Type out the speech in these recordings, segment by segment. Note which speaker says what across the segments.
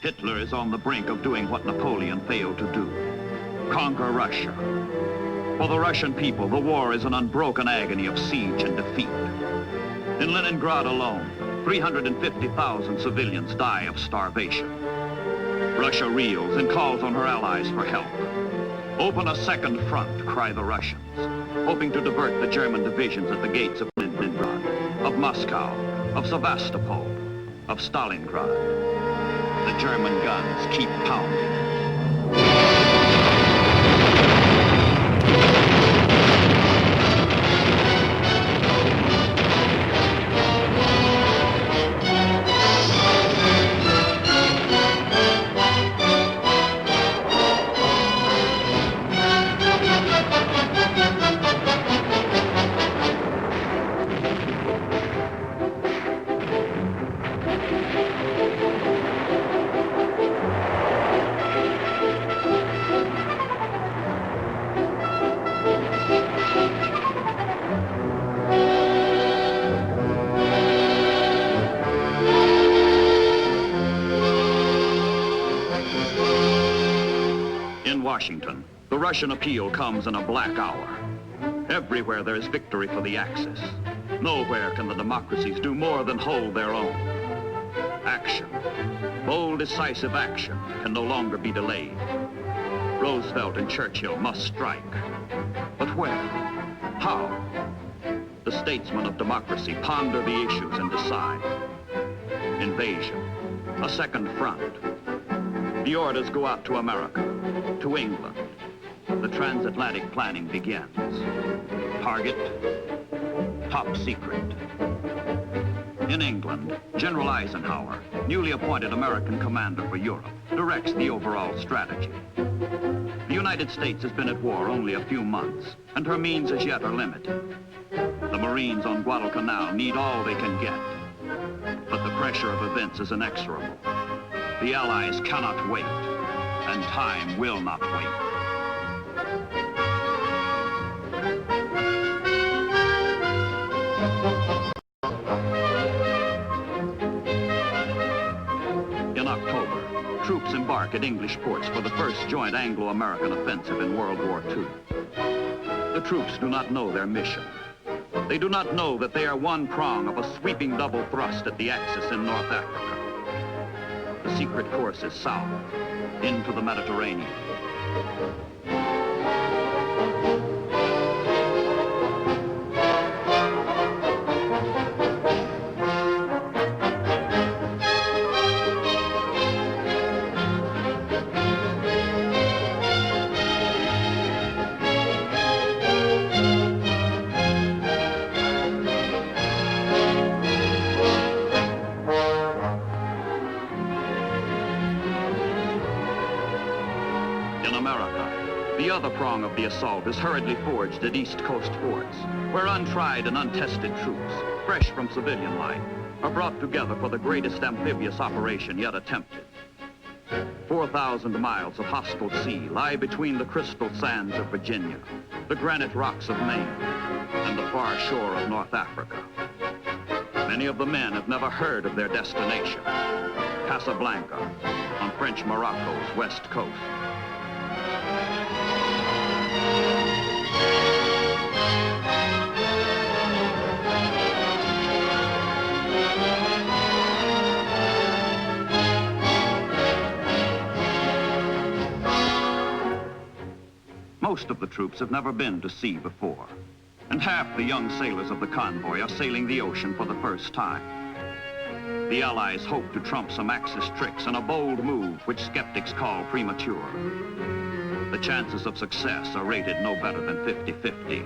Speaker 1: Hitler is on the brink of doing what Napoleon failed to do: conquer Russia. For the Russian people, the war is an unbroken agony of siege and defeat. In Leningrad alone, 350,000 civilians die of starvation. Russia reels and calls on her allies for help. Open a second front, cry the Russians, hoping to divert the German divisions at the gates of Leningrad, of Moscow, of Sevastopol, of Stalingrad. The German guns keep pounding. Washington, the Russian appeal comes in a black hour. Everywhere there is victory for the Axis. Nowhere can the democracies do more than hold their own. Action, bold, decisive action, can no longer be delayed. Roosevelt and Churchill must strike. But where? How? The statesmen of democracy ponder the issues and decide. Invasion, a second front. The orders go out to America, to England. The transatlantic planning begins. Target, top secret. In England, General Eisenhower, newly appointed American commander for Europe, directs the overall strategy. The United States has been at war only a few months, and her means as yet are limited. The Marines on Guadalcanal need all they can get. But the pressure of events is inexorable. The Allies cannot wait, and time will not wait. In October, troops embark at English ports for the first joint Anglo-American offensive in World War II. The troops do not know their mission. They do not know that they are one prong of a sweeping double thrust at the Axis in North Africa. The secret course is south, into the Mediterranean. The other prong of the assault is hurriedly forged at East Coast forts, where untried and untested troops, fresh from civilian life, are brought together for the greatest amphibious operation yet attempted. 4,000 miles of hostile sea lie between the crystal sands of Virginia, the granite rocks of Maine, and the far shore of North Africa. Many of the men have never heard of their destination, Casablanca, on French Morocco's west coast. Most of the troops have never been to sea before, and half the young sailors of the convoy are sailing the ocean for the first time. The Allies hope to trump some Axis tricks in a bold move which skeptics call premature. The chances of success are rated no better than 50-50.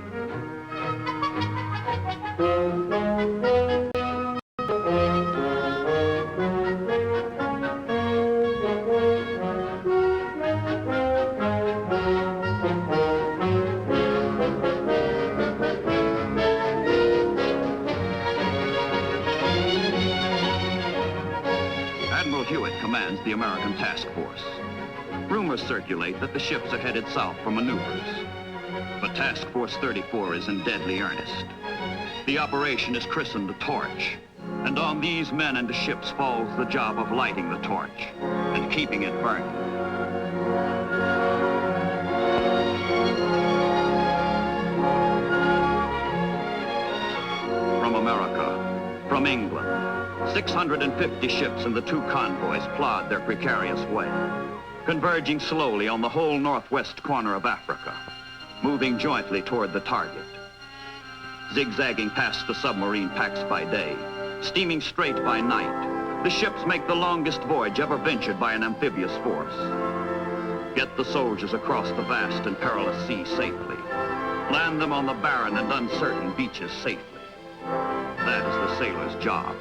Speaker 1: Commands the American task force. Rumors circulate that the ships are headed south for maneuvers. But Task Force 34 is in deadly earnest. The operation is christened the Torch, And on these men and ships falls the job of lighting the torch and keeping it burning. From America, from England, 650 ships and the 2 convoys plod their precarious way, converging slowly on the whole northwest corner of Africa, moving jointly toward the target. Zigzagging past the submarine packs by day, steaming straight by night, the ships make the longest voyage ever ventured by an amphibious force. Get the soldiers across the vast and perilous sea safely. Land them on the barren and uncertain beaches safely. That is the sailor's job.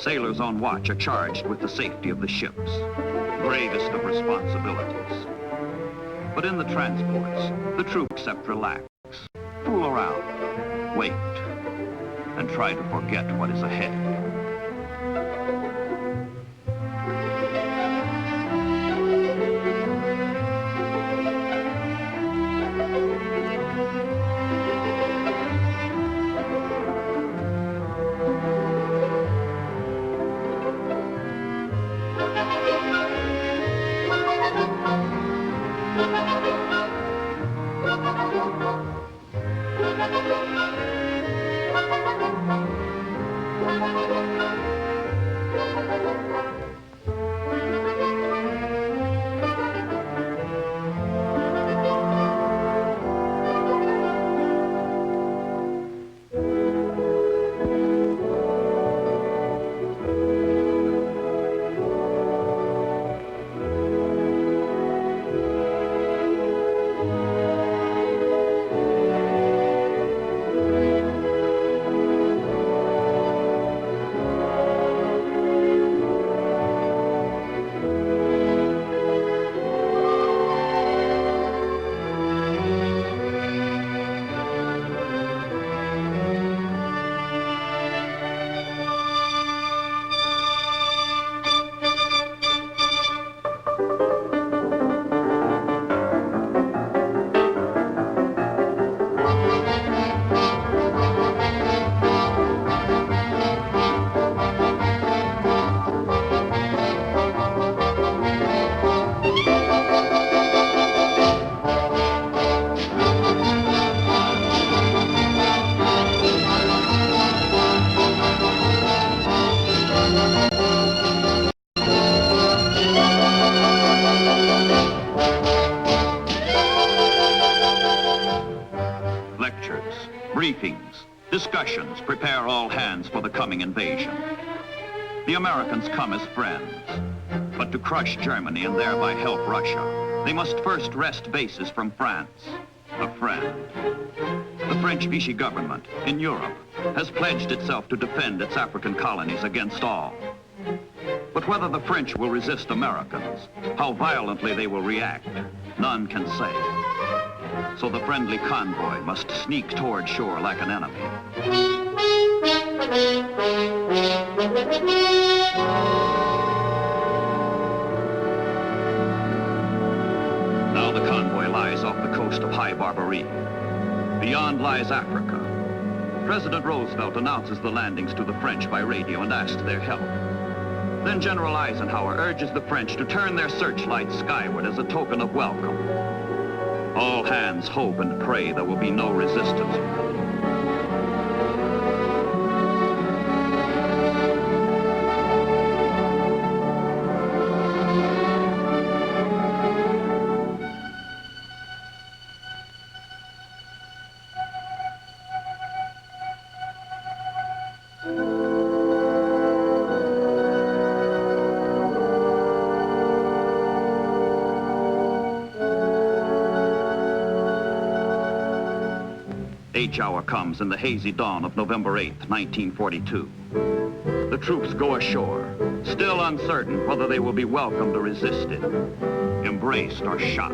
Speaker 1: Sailors on watch are charged with the safety of the ships, gravest of responsibilities. But in the transports, the troops except relax, fool around, wait, and try to forget what is ahead. Briefings, discussions prepare all hands for the coming invasion. The Americans come as friends, but to crush Germany and thereby help Russia, they must first wrest bases from France, a friend. The French Vichy government in Europe has pledged itself to defend its African colonies against all. But whether the French will resist Americans, how violently they will react, none can say. So the friendly convoy must sneak toward shore like an enemy. Now the convoy lies off the coast of High Barbary. Beyond lies Africa. President Roosevelt announces the landings to the French by radio and asks their help. Then General Eisenhower urges the French to turn their searchlights skyward as a token of welcome. All hands hope and pray there will be no resistance. H hour comes in the hazy dawn of November 8th, 1942. The troops go ashore, still uncertain whether they will be welcomed or resisted, embraced or shot.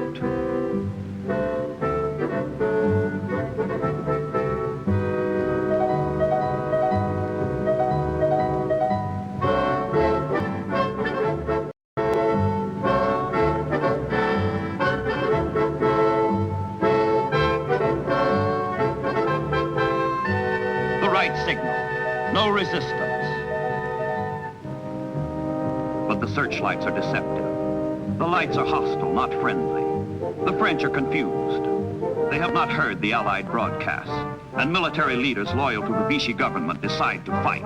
Speaker 1: The right signal, no resistance. But the searchlights are deceptive. The lights are hostile, not friendly. The French are confused. They have not heard the Allied broadcasts, and military leaders loyal to the Vichy government decide to fight.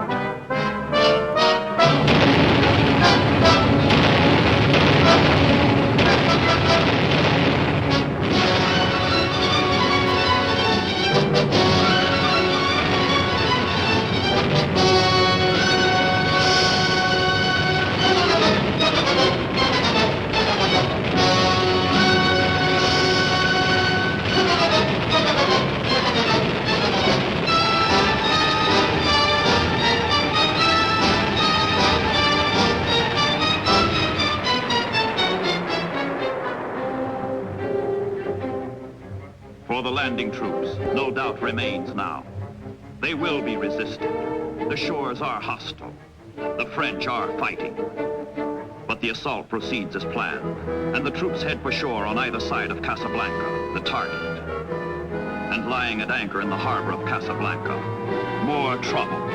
Speaker 1: For the landing troops, no doubt remains now. They will be resisted. The shores are hostile. The French are fighting. But the assault proceeds as planned, and the troops head for shore on either side of Casablanca, the target. And lying at anchor in the harbor of Casablanca, more trouble.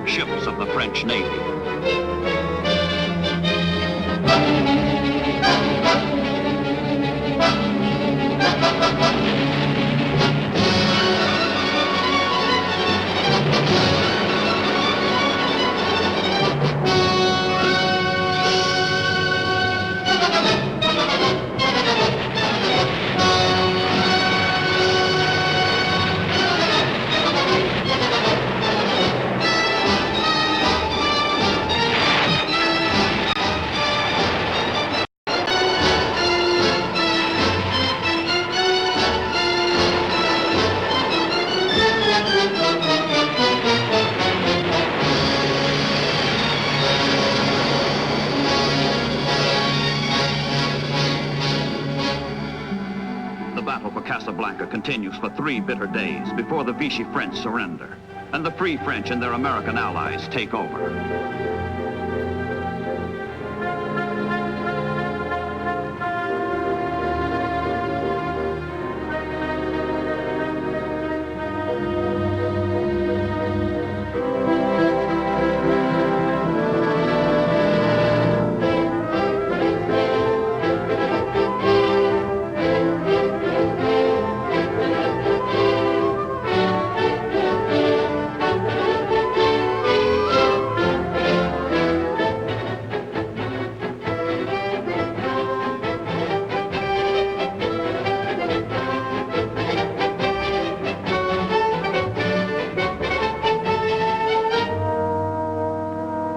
Speaker 1: Ships of the French Navy. The battle for Casablanca continues for 3 bitter days before the Vichy French surrender, and the Free French and their American allies take over.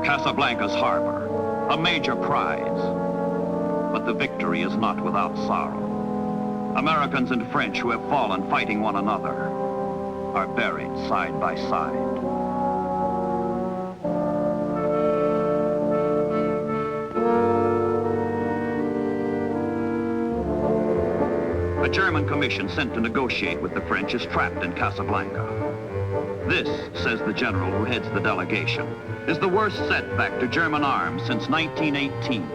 Speaker 1: Casablanca's harbor, a major prize. But the victory is not without sorrow. Americans and French who have fallen fighting one another are buried side by side. A German commission sent to negotiate with the French is trapped in Casablanca. This, says the general who heads the delegation, is the worst setback to German arms since 1918.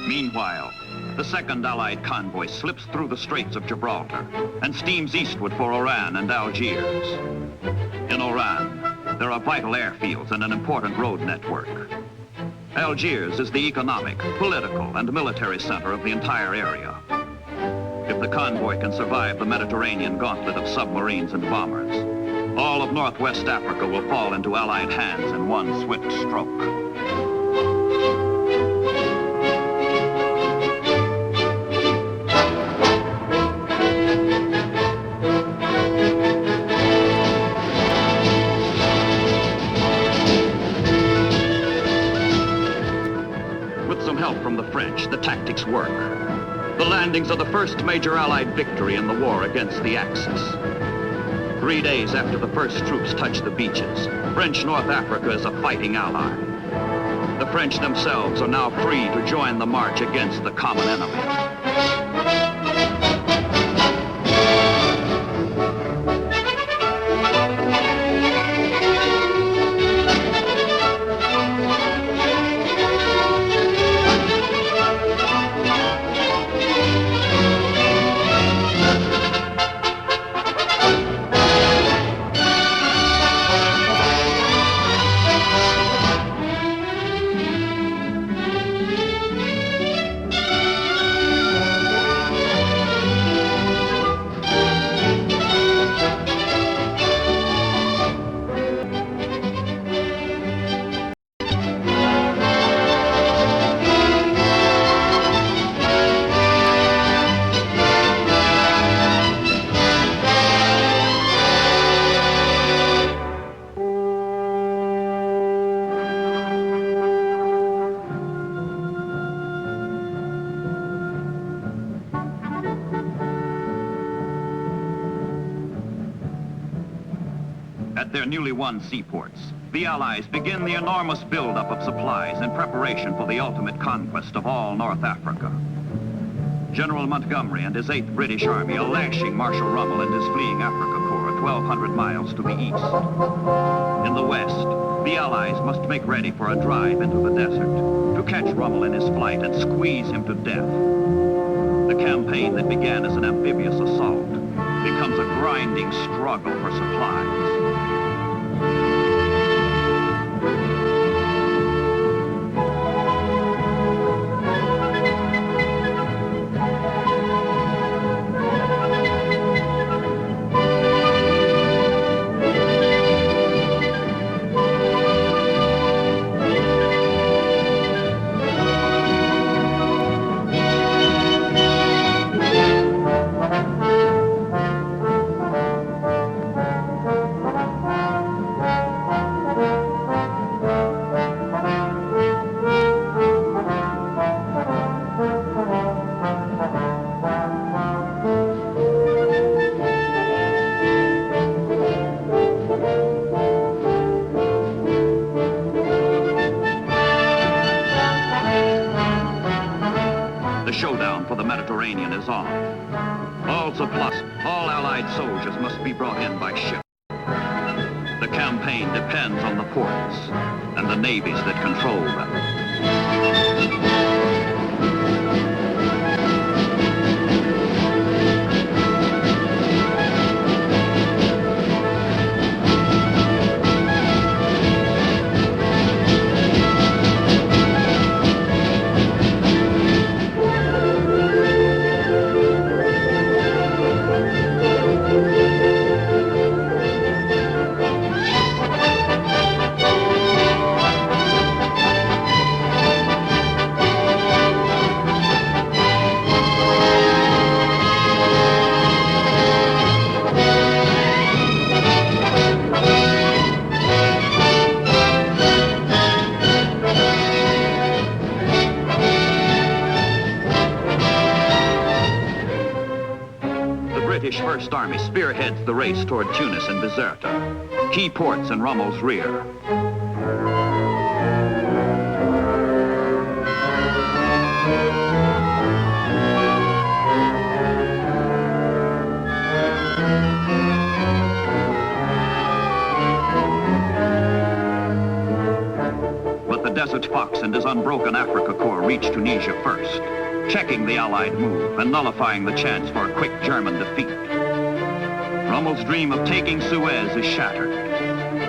Speaker 1: Meanwhile, the second Allied convoy slips through the Straits of Gibraltar and steams eastward for Oran and Algiers. In Oran, there are vital airfields and an important road network. Algiers is the economic, political, and military center of the entire area. If the convoy can survive the Mediterranean gauntlet of submarines and bombers, all of Northwest Africa will fall into Allied hands in one swift stroke. With some help from the French, the tactics work. The landings are the first major Allied victory in the war against the Axis. 3 days after the first troops touch the beaches, French North Africa is a fighting ally. The French themselves are now free to join the march against the common enemy. At their newly won seaports, the Allies begin the enormous buildup of supplies in preparation for the ultimate conquest of all North Africa. General Montgomery and his 8th British Army are lashing Marshal Rommel and his fleeing Africa Corps 1,200 miles to the east. In the west, the Allies must make ready for a drive into the desert to catch Rommel in his flight and squeeze him to death. The campaign that began as an amphibious assault becomes a grinding struggle for supplies. The showdown for the Mediterranean is on. All supplies, all Allied soldiers must be brought in by ship. The campaign depends on the ports and the navies that control them. The British First Army spearheads the race toward Tunis and Bizerta, key ports in Rommel's rear. But the Desert Fox and his unbroken Africa Corps reach Tunisia first, checking the Allied move and nullifying the chance for a quick German defeat. Rommel's dream of taking Suez is shattered,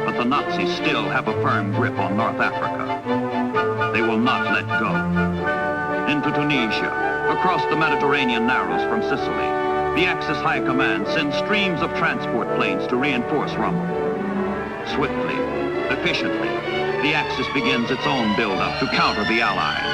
Speaker 1: but the Nazis still have a firm grip on North Africa. They they will not let go. Into Tunisia, across the Mediterranean narrows from Sicily, the Axis High Command sends streams of transport planes to reinforce Rommel. Swiftly, efficiently, the Axis begins its own build-up to counter the Allies.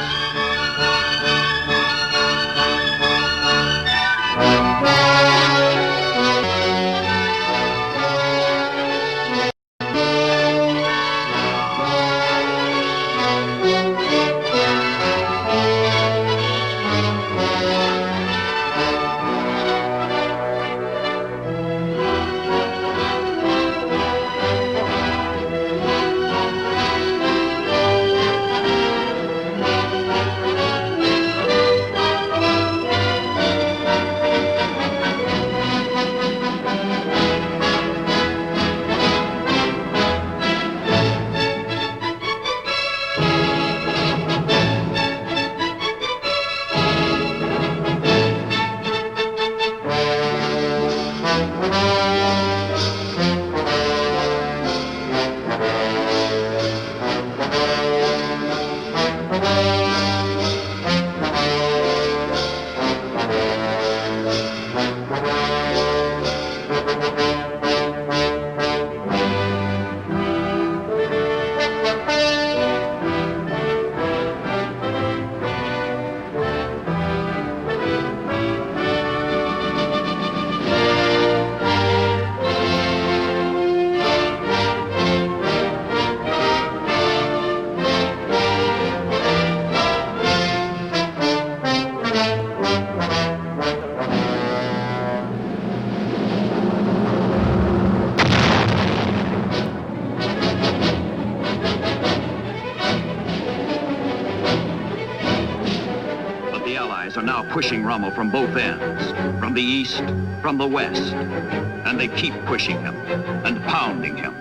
Speaker 1: Are now pushing Rommel from both ends, from the east, from the west. And they keep pushing him, and pounding him,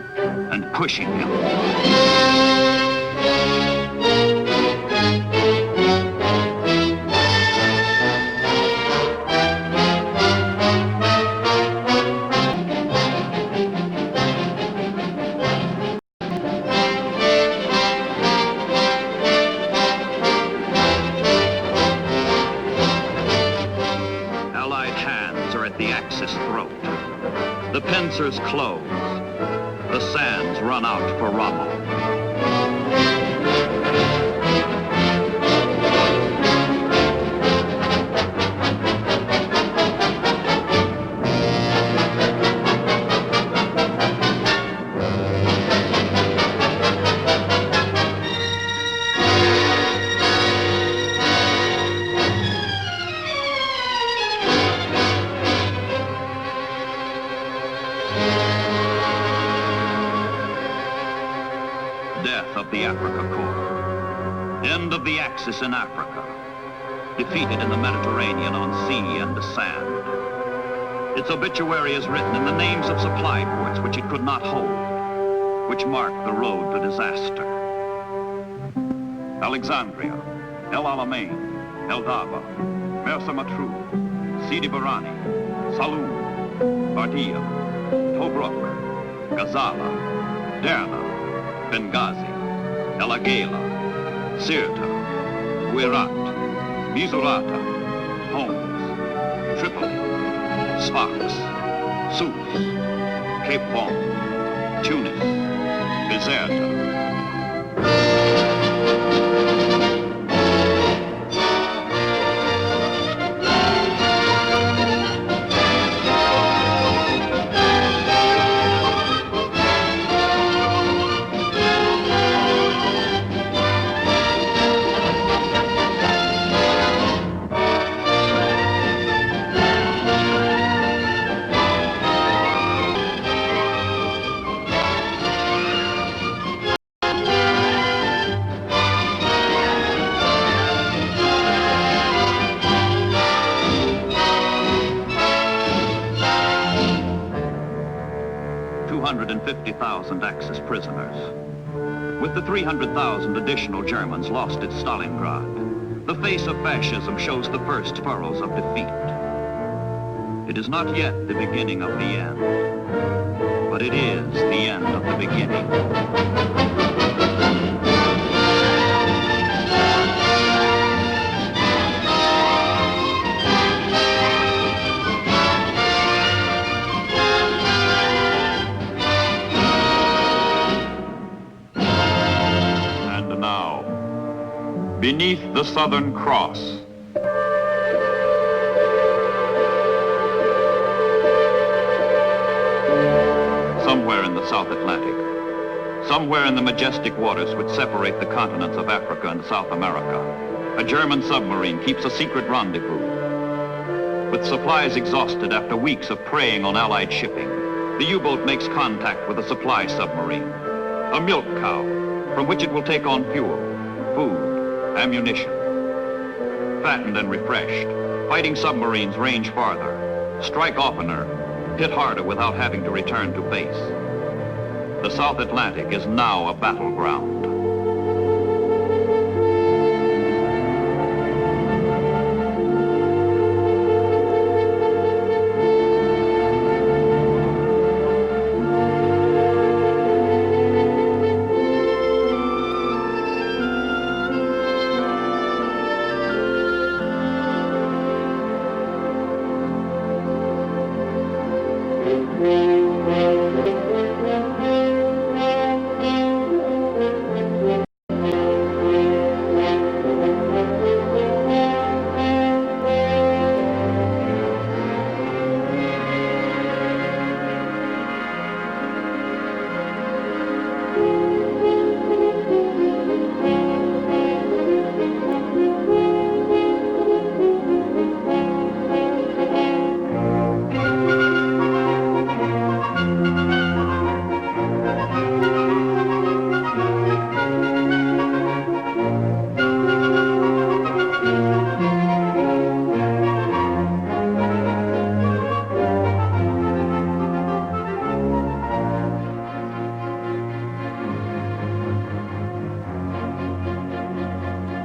Speaker 1: and pushing him. The Axis throat. The pincers close. The sands run out for Rommel. Death of the Africa Corps. End of the Axis in Africa. Defeated in the Mediterranean on sea and the sand. Its obituary is written in the names of supply ports which it could not hold, which marked the road to disaster. Alexandria, El Alamein, El Daba, Mersa Matruh, Sidi Barani, Saloum, Bardia, Tobruk, Gazala, Derna, Benghazi, El Agheila, Sirte, Guerat, Misurata, Homs, Tripoli, Sfax, Sousse, Cape Bon, Tunis, Bizerta. 250,000 Axis prisoners. With the 300,000 additional Germans lost at Stalingrad, the face of fascism shows the first furrows of defeat. It is not yet the beginning of the end, but it is the end of the beginning. Beneath the Southern Cross. Somewhere in the South Atlantic, somewhere in the majestic waters which separate the continents of Africa and South America, a German submarine keeps a secret rendezvous. With supplies exhausted after weeks of preying on Allied shipping, the U-boat makes contact with a supply submarine, a milk cow, from which it will take on fuel, food, ammunition. Fattened and refreshed, fighting submarines range farther, strike oftener, hit harder without having to return to base. The South Atlantic is now a battleground.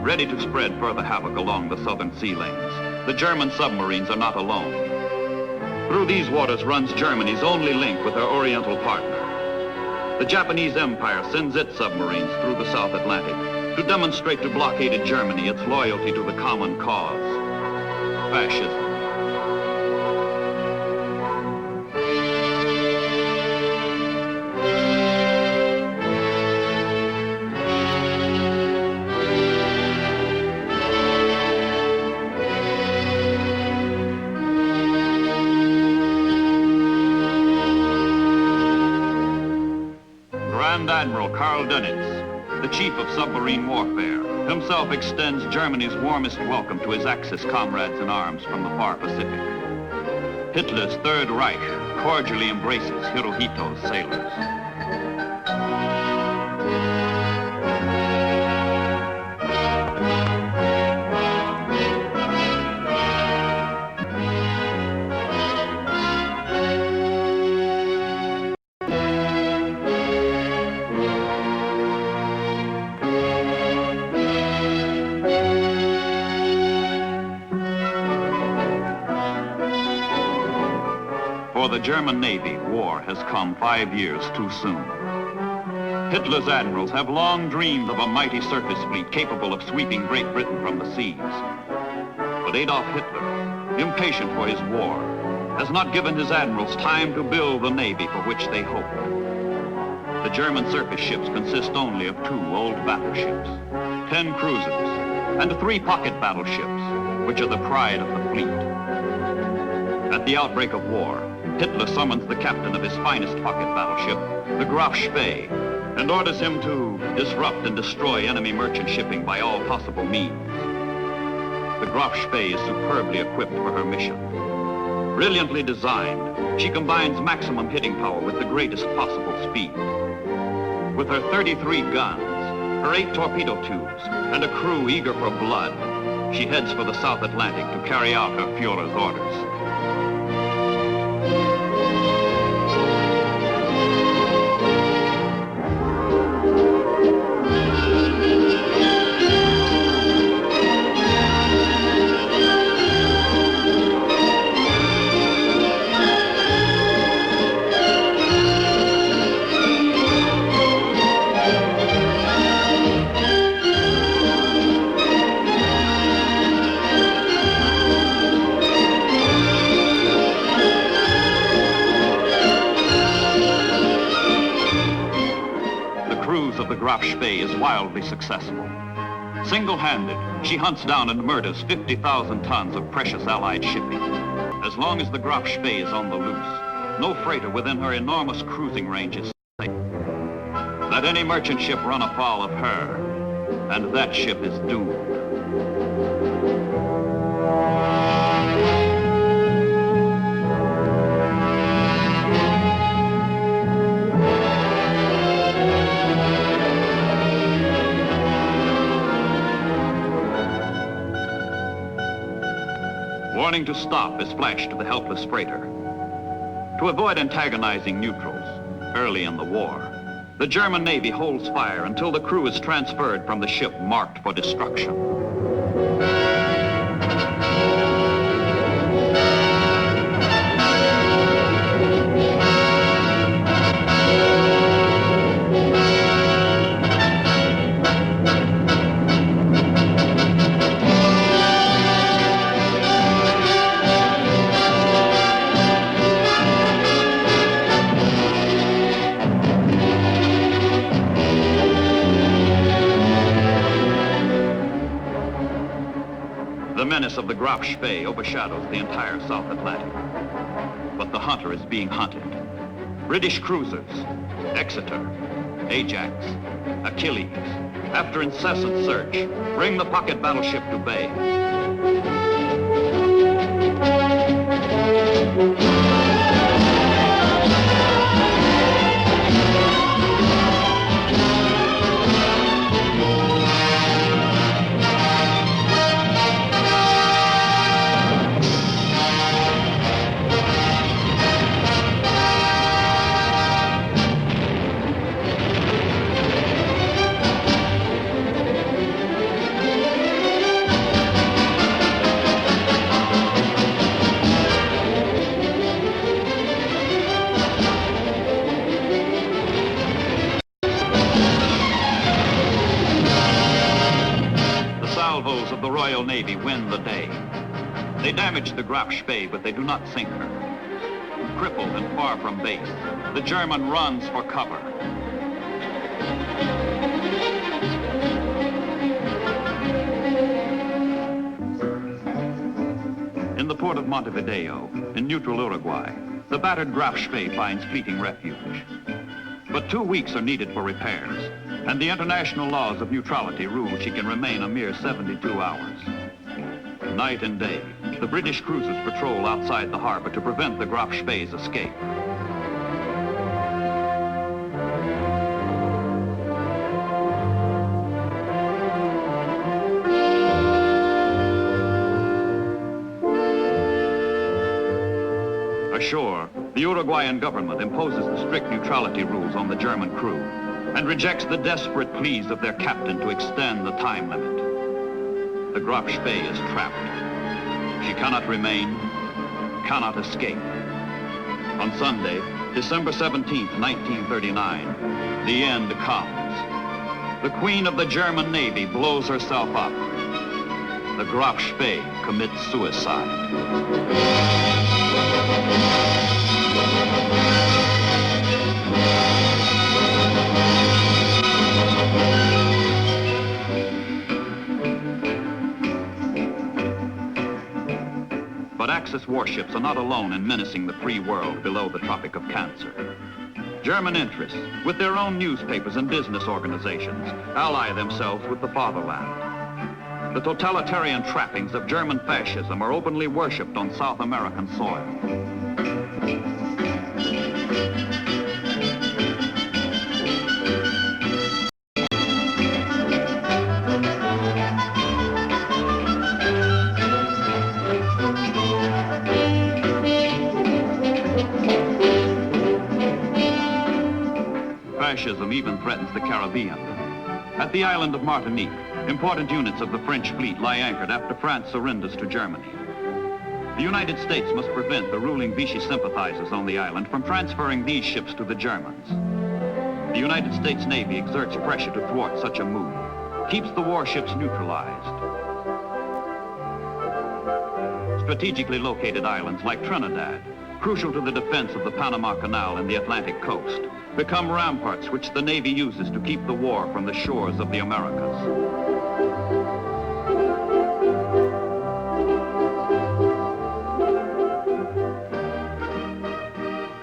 Speaker 1: Ready to spread further havoc along the southern sea lanes, the German submarines are not alone. Through these waters runs Germany's only link with her Oriental partner. The Japanese Empire sends its submarines through the South Atlantic to demonstrate to blockaded Germany its loyalty to the common cause, fascism. Grand Admiral Karl Dönitz, the chief of submarine warfare, himself extends Germany's warmest welcome to his Axis comrades in arms from the far Pacific. Hitler's Third Reich cordially embraces Hirohito's sailors. For the German Navy, war has come 5 years too soon. Hitler's admirals have long dreamed of a mighty surface fleet capable of sweeping Great Britain from the seas. But Adolf Hitler, impatient for his war, has not given his admirals time to build the navy for which they hoped. The German surface ships consist only of 2 old battleships, 10 cruisers, and 3 pocket battleships, which are the pride of the fleet. At the outbreak of war, Hitler summons the captain of his finest pocket battleship, the Graf Spee, and orders him to disrupt and destroy enemy merchant shipping by all possible means. The Graf Spee is superbly equipped for her mission. Brilliantly designed, she combines maximum hitting power with the greatest possible speed. With her 33 guns, her 8 torpedo tubes, and a crew eager for blood, she heads for the South Atlantic to carry out her Führer's orders. The Graf Spee is wildly successful. Single-handed, she hunts down and murders 50,000 tons of precious Allied shipping. As long as the Graf Spee is on the loose, no freighter within her enormous cruising range is safe. Let any merchant ship run afoul of her, and that ship is doomed. Warning to stop is flashed to the helpless freighter. To avoid antagonizing neutrals early in the war, the German Navy holds fire until the crew is transferred from the ship marked for destruction. The menace of the Graf Spee overshadows the entire South Atlantic. But the hunter is being hunted. British cruisers, Exeter, Ajax, Achilles, after incessant search, bring the pocket battleship to bay. Salvos of the Royal Navy win the day. They damage the Graf Spee, but they do not sink her. Crippled and far from base, the German runs for cover. In the port of Montevideo, in neutral Uruguay, the battered Graf Spee finds fleeting refuge. But 2 weeks are needed for repairs, and the international laws of neutrality rule she can remain a mere 72 hours. Night and day, the British cruisers patrol outside the harbor to prevent the Graf Spee's escape. Ashore, the Uruguayan government imposes the strict neutrality rules on the German crew and rejects the desperate pleas of their captain to extend the time limit. The Graf Spee is trapped. She cannot remain, cannot escape. On Sunday, December 17th, 1939, the end comes. The Queen of the German Navy blows herself up. The Graf Spee commits suicide. But Axis warships are not alone in menacing the free world below the Tropic of Cancer. German interests, with their own newspapers and business organizations, ally themselves with the fatherland. The totalitarian trappings of German fascism are openly worshipped on South American soil. Fascism even threatens the Caribbean. At the island of Martinique, important units of the French fleet lie anchored after France surrenders to Germany. The United States must prevent the ruling Vichy sympathizers on the island from transferring these ships to the Germans. The United States Navy exerts pressure to thwart such a move, keeps the warships neutralized. Strategically located islands like Trinidad, crucial to the defense of the Panama Canal and the Atlantic coast, become ramparts which the Navy uses to keep the war from the shores of the Americas.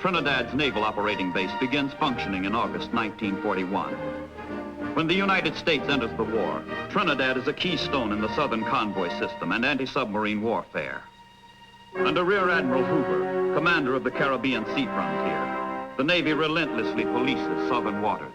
Speaker 1: Trinidad's naval operating base begins functioning in August 1941. When the United States enters the war, Trinidad is a keystone in the Southern convoy system and anti-submarine warfare. Under Rear Admiral Hoover, commander of the Caribbean Sea Frontier, the Navy relentlessly polices southern waters.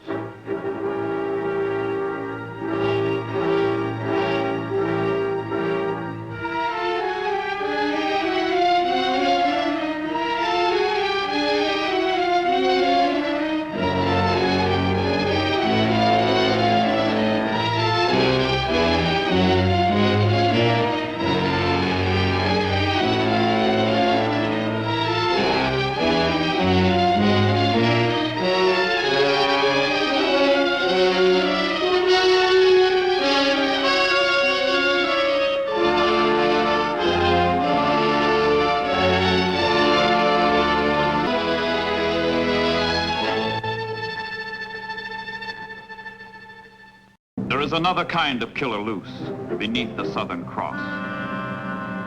Speaker 1: There is another kind of killer loose beneath the Southern Cross.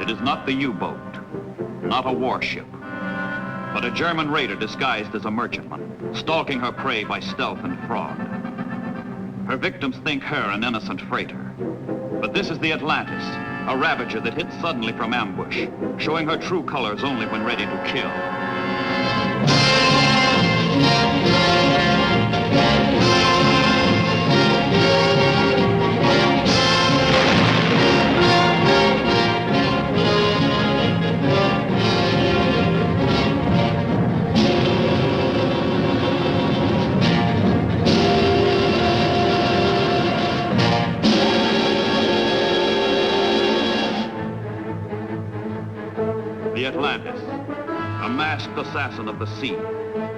Speaker 1: It is not the U-boat, not a warship, but a German raider disguised as a merchantman, stalking her prey by stealth and fraud. Her victims think her an innocent freighter. But this is the Atlantis, a ravager that hits suddenly from ambush, showing her true colors only when ready to kill. The Atlantis, a masked assassin of the sea,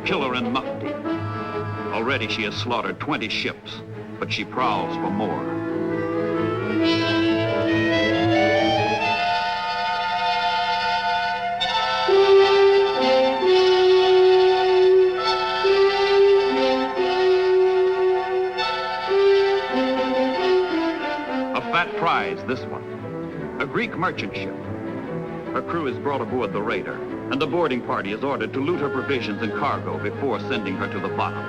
Speaker 1: killer in mufti. Already she has slaughtered 20 ships, but she prowls for more. A fat prize, this one. A Greek merchant ship. Her crew is brought aboard the raider, and the boarding party is ordered to loot her provisions and cargo before sending her to the bottom.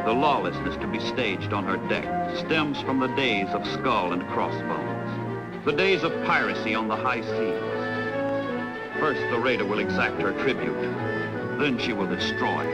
Speaker 1: The lawlessness to be staged on her deck stems from the days of skull and crossbones, the days of piracy on the high seas. First, the raider will exact her tribute, then she will destroy.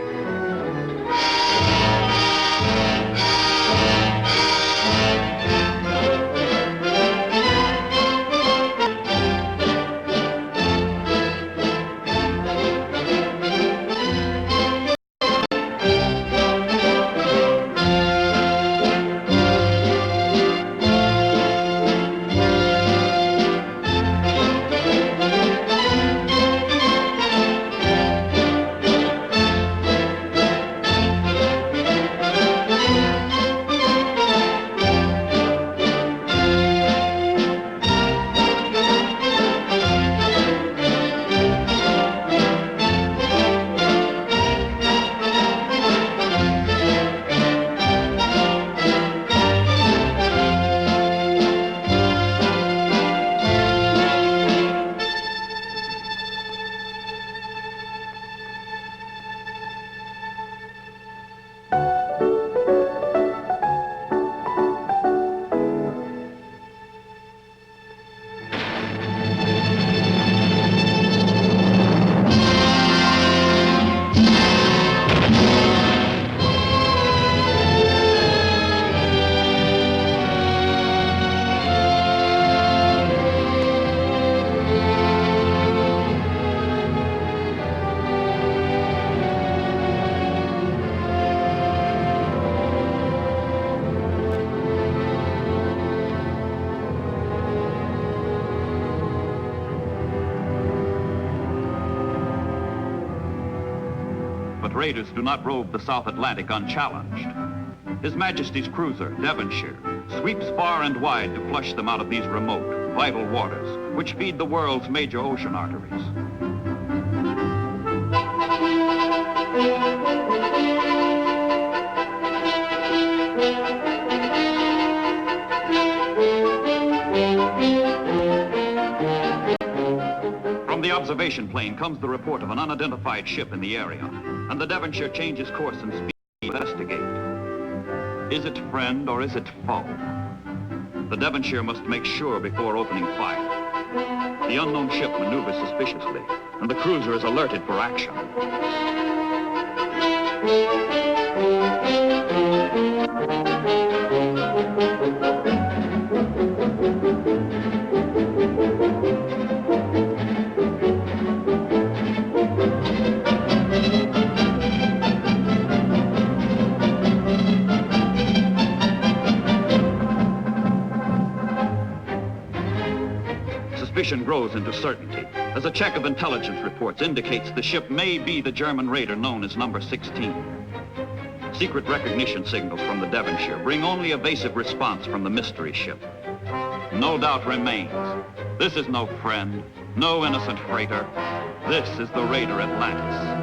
Speaker 1: But raiders do not rove the South Atlantic unchallenged. His Majesty's cruiser, Devonshire, sweeps far and wide to flush them out of these remote, vital waters, which feed the world's major ocean arteries. From the observation plane comes the report of an unidentified ship in the area, and the Devonshire changes course and speed to investigate. Is it friend or is it foe? The Devonshire must make sure before opening fire. The unknown ship maneuvers suspiciously, and the cruiser is alerted for action. Suspicion grows into certainty as a check of intelligence reports indicates the ship may be the German raider known as number 16. Secret recognition signals from the Devonshire bring only evasive response from the mystery ship. No doubt remains. This is no friend, no innocent freighter. This is the raider Atlantis.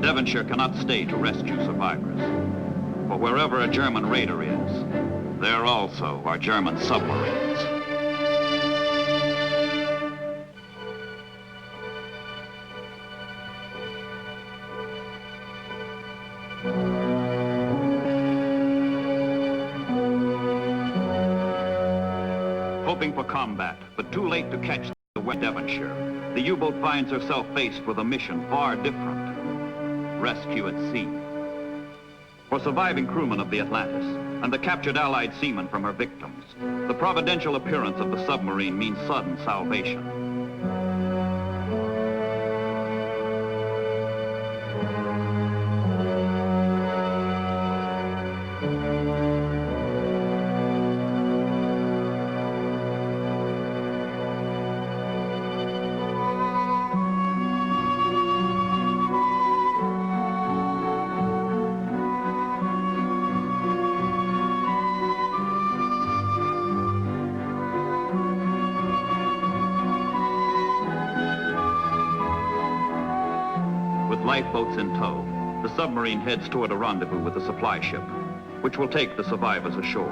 Speaker 1: Devonshire cannot stay to rescue survivors. For wherever a German raider is, there also are German submarines. Hoping for combat, but too late to catch the West Devonshire, the U-boat finds herself faced with a mission far different. Rescue at sea. For surviving crewmen of the Atlantis and the captured Allied seamen from her victims, the providential appearance of the submarine means sudden salvation. Lifeboats in tow, the submarine heads toward a rendezvous with the supply ship, which will take the survivors ashore.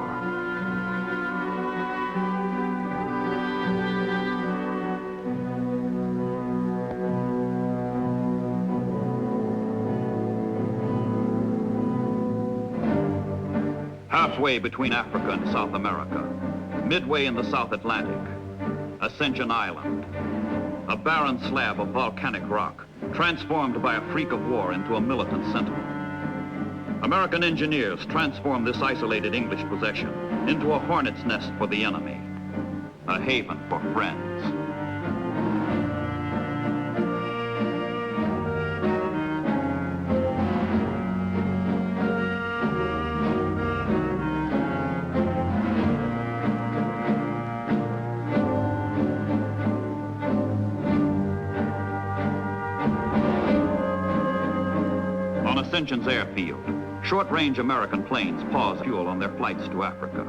Speaker 1: Halfway between Africa and South America, midway in the South Atlantic, Ascension Island, a barren slab of volcanic rock, transformed by a freak of war into a militant sentinel. American engineers transformed this isolated English possession into a hornet's nest for the enemy, a haven for friends. Ascension's airfield, short-range American planes pause fuel on their flights to Africa.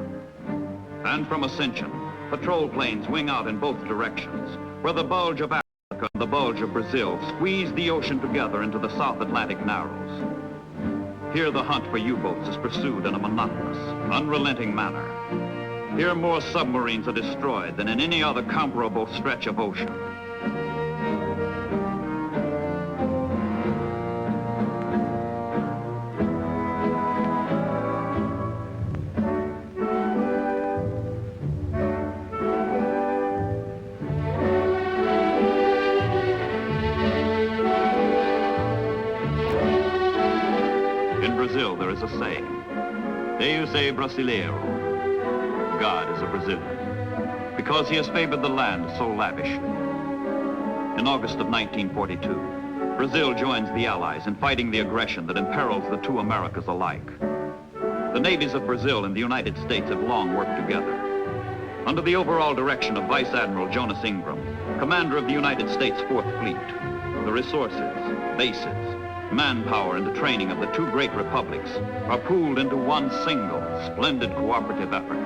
Speaker 1: And from Ascension, patrol planes wing out in both directions, where the bulge of Africa and the bulge of Brazil squeeze the ocean together into the South Atlantic narrows. Here the hunt for U-boats is pursued in a monotonous, unrelenting manner. Here more submarines are destroyed than in any other comparable stretch of ocean. A saying, Deus é brasileiro, God is a Brazilian, because he has favored the land so lavishly. In August of 1942, Brazil joins the Allies in fighting the aggression that imperils the two Americas alike. The navies of Brazil and the United States have long worked together. Under the overall direction of Vice Admiral Jonas Ingram, commander of the United States Fourth Fleet, the resources, bases, manpower, and the training of the two great republics are pooled into one single, splendid cooperative effort.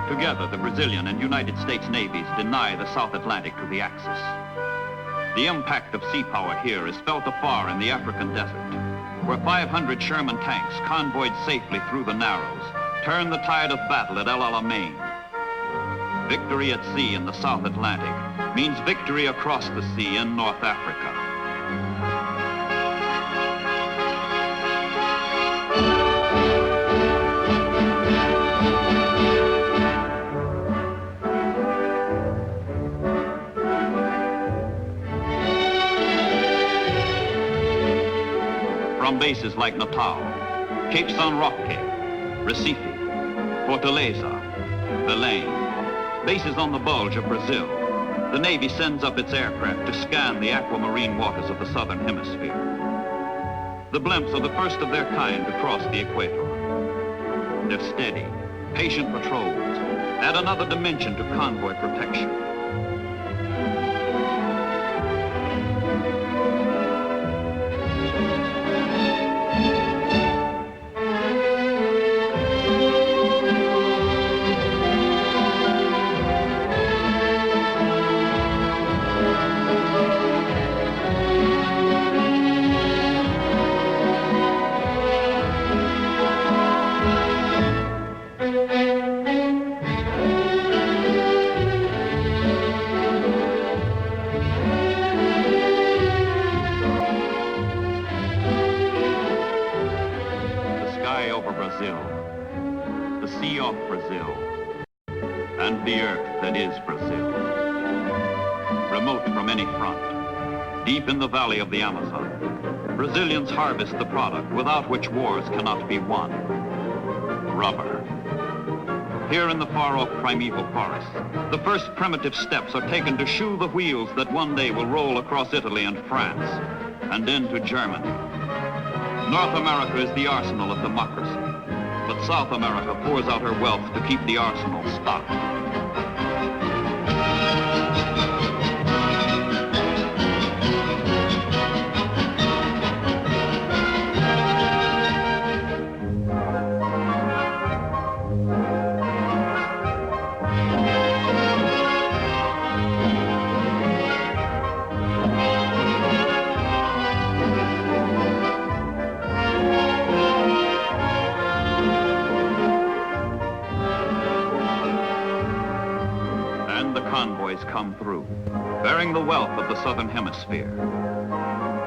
Speaker 1: Together, the Brazilian and United States navies deny the South Atlantic to the Axis. The impact of sea power here is felt afar in the African desert, where 500 Sherman tanks convoyed safely through the Narrows turn the tide of battle at El Alamein. Victory at sea in the South Atlantic means victory across the sea in North Africa. From bases like Natal, Cape San Roque, Recife, Fortaleza, Belém, bases on the bulge of Brazil, the Navy sends up its aircraft to scan the aquamarine waters of the southern hemisphere. The blimps are the first of their kind to cross the equator. Their steady, patient patrols add another dimension to convoy protection. The sea off Brazil, and the earth that is Brazil. Remote from any front, deep in the valley of the Amazon, Brazilians harvest the product without which wars cannot be won: rubber. Here in the far-off primeval forests, the first primitive steps are taken to shoe the wheels that one day will roll across Italy and France, and into Germany. North America is the arsenal of democracy, but South America pours out her wealth to keep the arsenal stocked. Convoys come through, bearing the wealth of the Southern Hemisphere,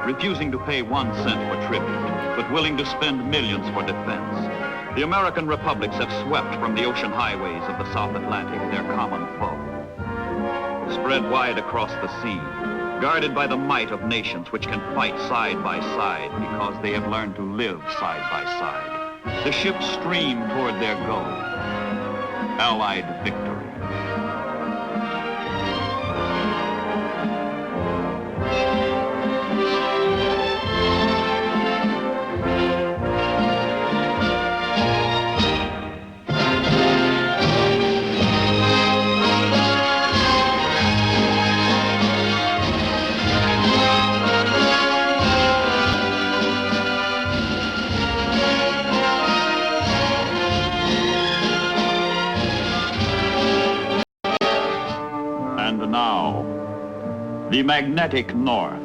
Speaker 1: refusing to pay 1 cent for tribute, but willing to spend millions for defense. The American republics have swept from the ocean highways of the South Atlantic their common foe. Spread wide across the sea, guarded by the might of nations which can fight side by side because they have learned to live side by side, the ships stream toward their goal: Allied victory. The magnetic North.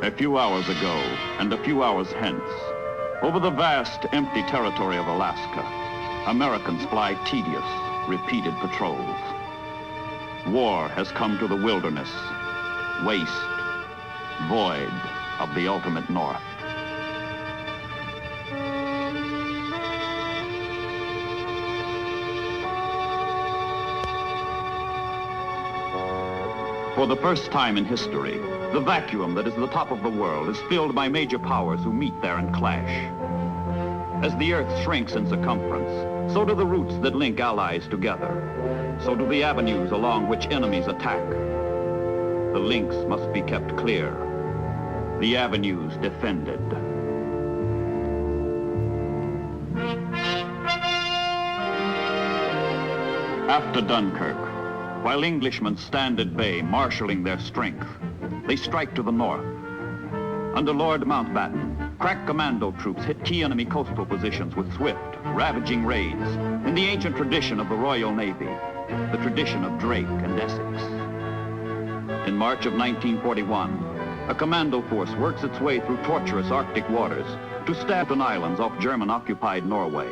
Speaker 1: A few hours ago, and a few hours hence, over the vast, empty territory of Alaska, Americans fly tedious, repeated patrols. War has come to the wilderness, waste, void of the ultimate North. For the first time in history, the vacuum that is the top of the world is filled by major powers who meet there and clash. As the Earth shrinks in circumference, so do the routes that link allies together. So do the avenues along which enemies attack. The links must be kept clear, the avenues defended. After Dunkirk, while Englishmen stand at bay, marshalling their strength, they strike to the north. Under Lord Mountbatten, crack commando troops hit key enemy coastal positions with swift, ravaging raids in the ancient tradition of the Royal Navy, the tradition of Drake and Essex. In March of 1941, a commando force works its way through tortuous Arctic waters to Staten Islands off German-occupied Norway.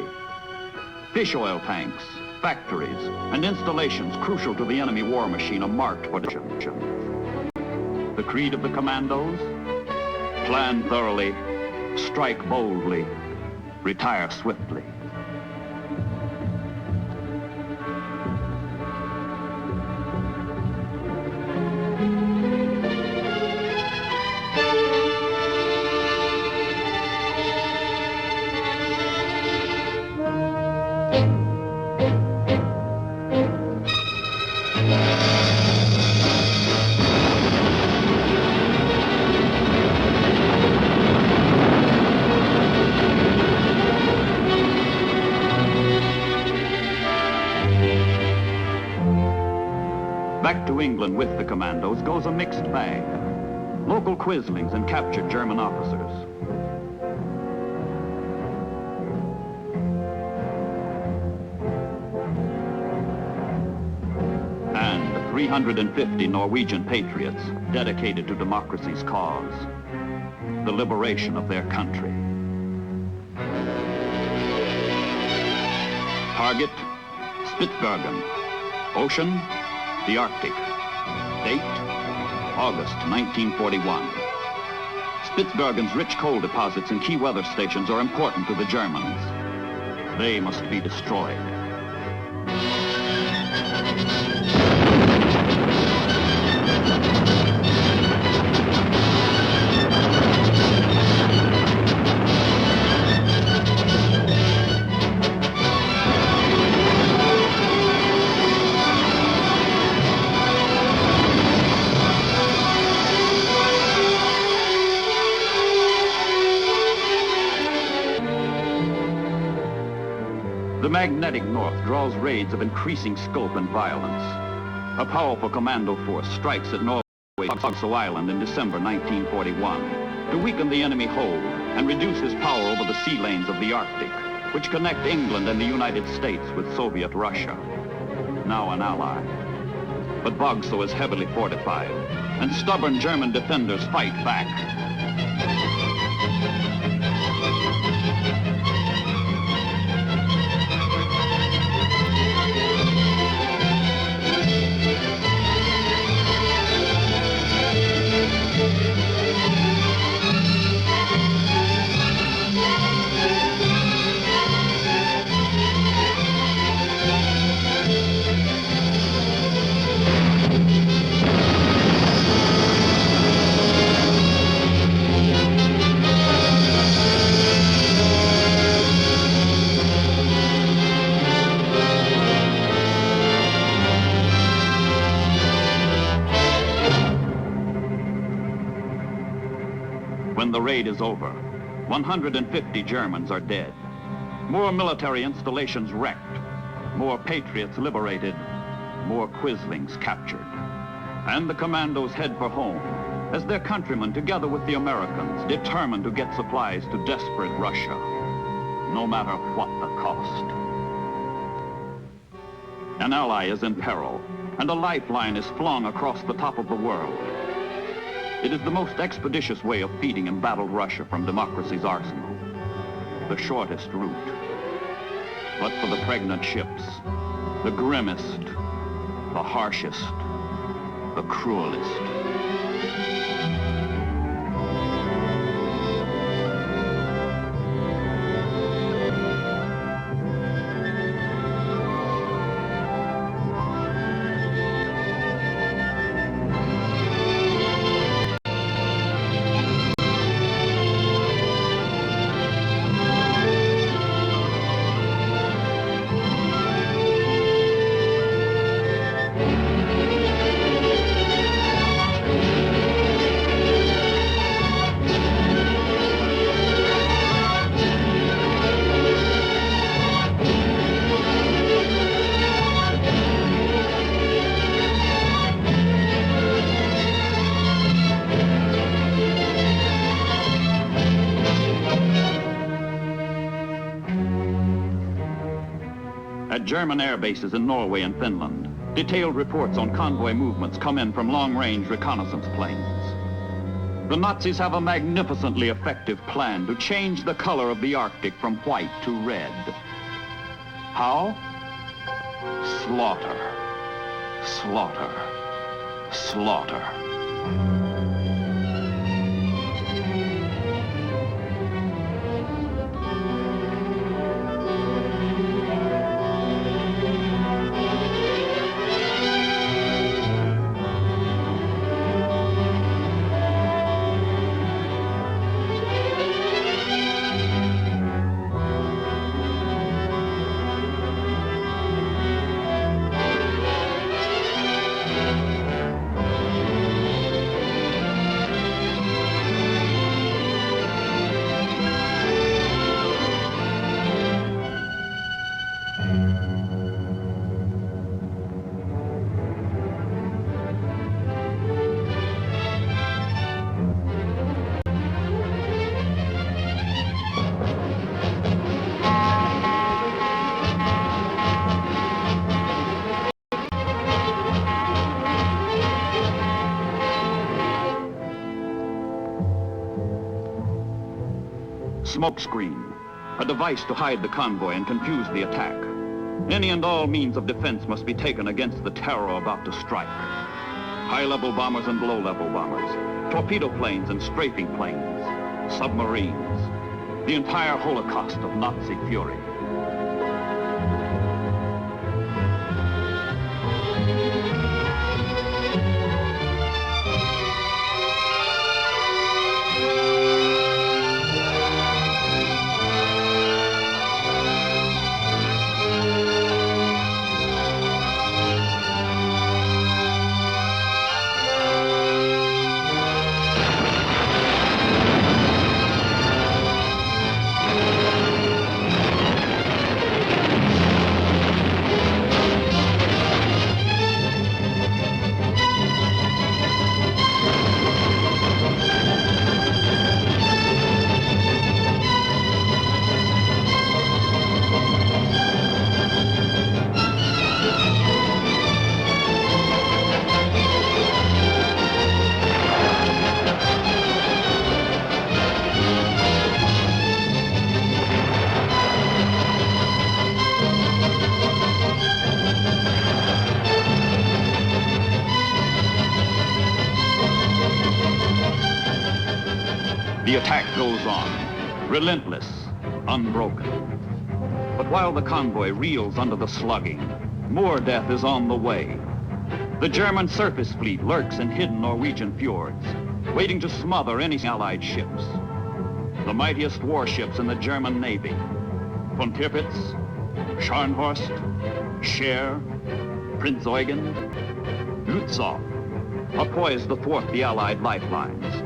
Speaker 1: Fish oil tanks, factories, and installations crucial to the enemy war machine are marked for destruction. The creed of the commandos? Plan thoroughly, strike boldly, retire swiftly. Back to England with the commandos goes a mixed bag. Local quislings and captured German officers. And 350 Norwegian patriots dedicated to democracy's cause, the liberation of their country. Target, Spitsbergen. Ocean, the Arctic. Date, August 1941. Spitsbergen's rich coal deposits and key weather stations are important to the Germans. They must be destroyed. The magnetic North draws raids of increasing scope and violence. A powerful commando force strikes at Norway's Island in December 1941 to weaken the enemy hold and reduce his power over the sea lanes of the Arctic, which connect England and the United States with Soviet Russia, now an ally. But Bogso is heavily fortified, and stubborn German defenders fight back. When the raid is over, 150 Germans are dead. More military installations wrecked, more patriots liberated, more quislings captured. And the commandos head for home as their countrymen, together with the Americans, determined to get supplies to desperate Russia, no matter what the cost. An ally is in peril, and a lifeline is flung across the top of the world. It is the most expeditious way of feeding embattled Russia from democracy's arsenal, the shortest route. But for the pregnant ships, the grimmest, the harshest, the cruelest. At German air bases in Norway and Finland, detailed reports on convoy movements come in from long-range reconnaissance planes. The Nazis have a magnificently effective plan to change the color of the Arctic from white to red. How? Slaughter, slaughter, slaughter. Smokescreen, a device to hide the convoy and confuse the attack. Any and all means of defense must be taken against the terror about to strike. High-level bombers and low-level bombers, torpedo planes and strafing planes, submarines, the entire holocaust of Nazi fury. The attack goes on, relentless, unbroken. But while the convoy reels under the slugging, more death is on the way. The German surface fleet lurks in hidden Norwegian fjords, waiting to smother any Allied ships. The mightiest warships in the German Navy, von Tirpitz, Scharnhorst, Scheer, Prinz Eugen, Lutzow, are poised to thwart the Allied lifelines.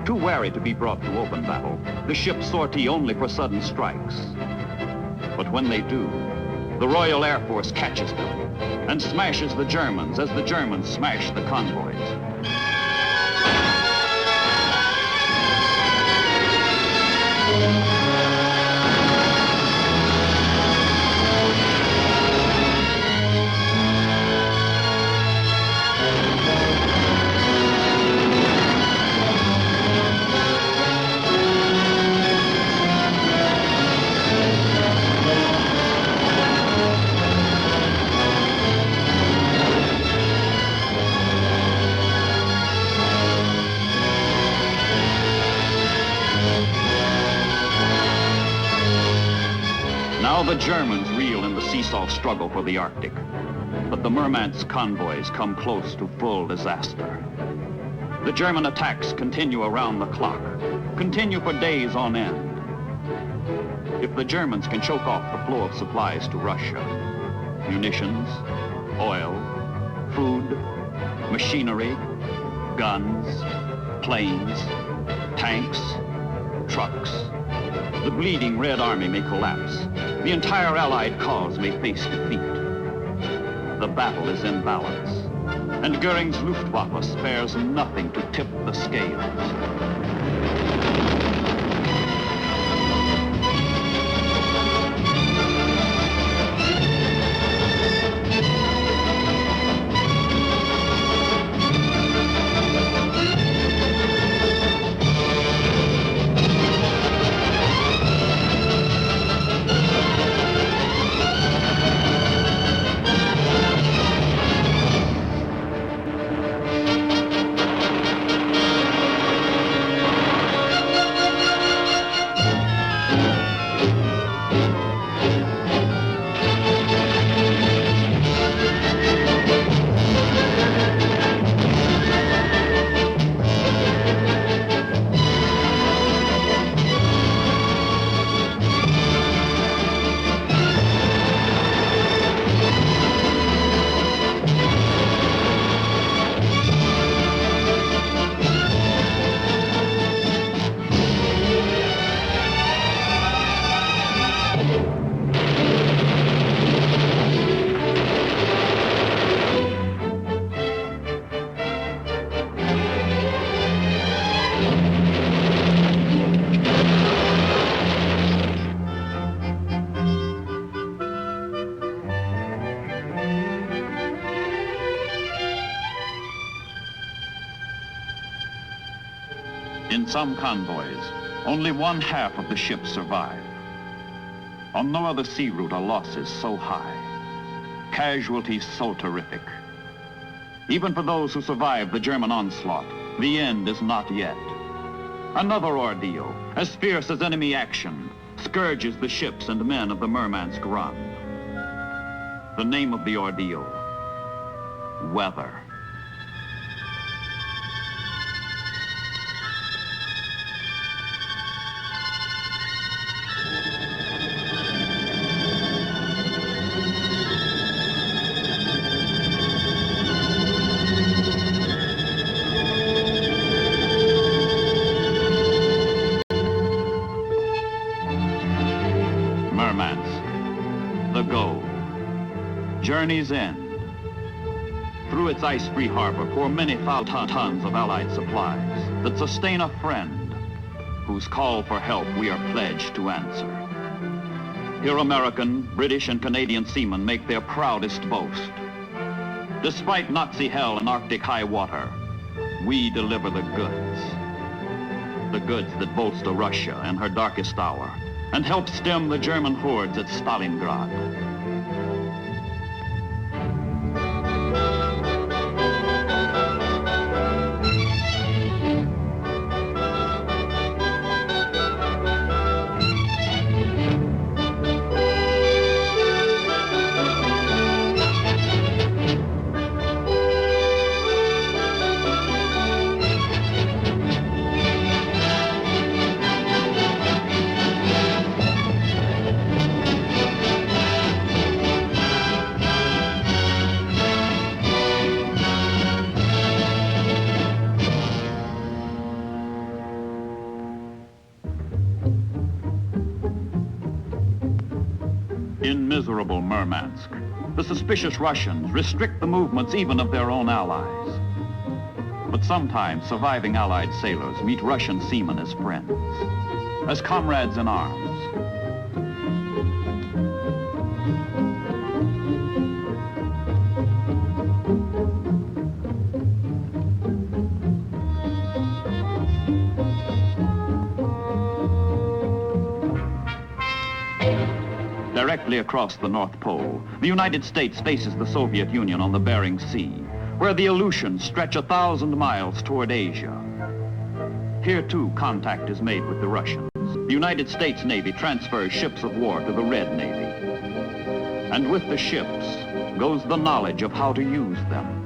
Speaker 1: Too wary to be brought to open battle, the ships sortie only for sudden strikes. But when they do, the Royal Air Force catches them and smashes the Germans as the Germans smash the convoys. Now the Germans reel in the seesaw struggle for the Arctic, but the Murmansk convoys come close to full disaster. The German attacks continue around the clock, continue for days on end. If the Germans can choke off the flow of supplies to Russia, munitions, oil, food, machinery, guns, planes, tanks, trucks, the bleeding Red Army may collapse. The entire Allied cause may face defeat. The battle is in balance, and Goering's Luftwaffe spares nothing to tip the scales. In some convoys, only one half of the ships survive. On no other sea route are losses so high, casualties so terrific. Even for those who survive the German onslaught, the end is not yet. Another ordeal, as fierce as enemy action, scourges the ships and men of the Murmansk run. The name of the ordeal, weather. The goal. Journey's end. Through its ice-free harbor pour many thousand tons of Allied supplies that sustain a friend whose call for help we are pledged to answer. Here American, British, and Canadian seamen make their proudest boast. Despite Nazi hell and Arctic high water, we deliver the goods. The goods that bolster Russia in her darkest hour and help stem the German hordes at Stalingrad. Murmansk, the suspicious Russians restrict the movements even of their own allies. But sometimes surviving Allied sailors meet Russian seamen as friends, as comrades in arms. Directly across the North Pole, the United States faces the Soviet Union on the Bering Sea, where the Aleutians stretch 1,000 miles toward Asia. Here, too, contact is made with the Russians. The United States Navy transfers ships of war to the Red Navy. And with the ships goes the knowledge of how to use them.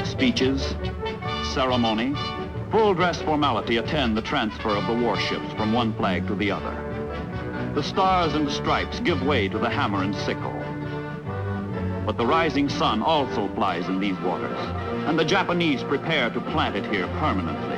Speaker 1: Speeches, ceremony, full-dress formality attend the transfer of the warships from one flag to the other. The stars and stripes give way to the hammer and sickle. But the rising sun also flies in these waters, and the Japanese prepare to plant it here permanently.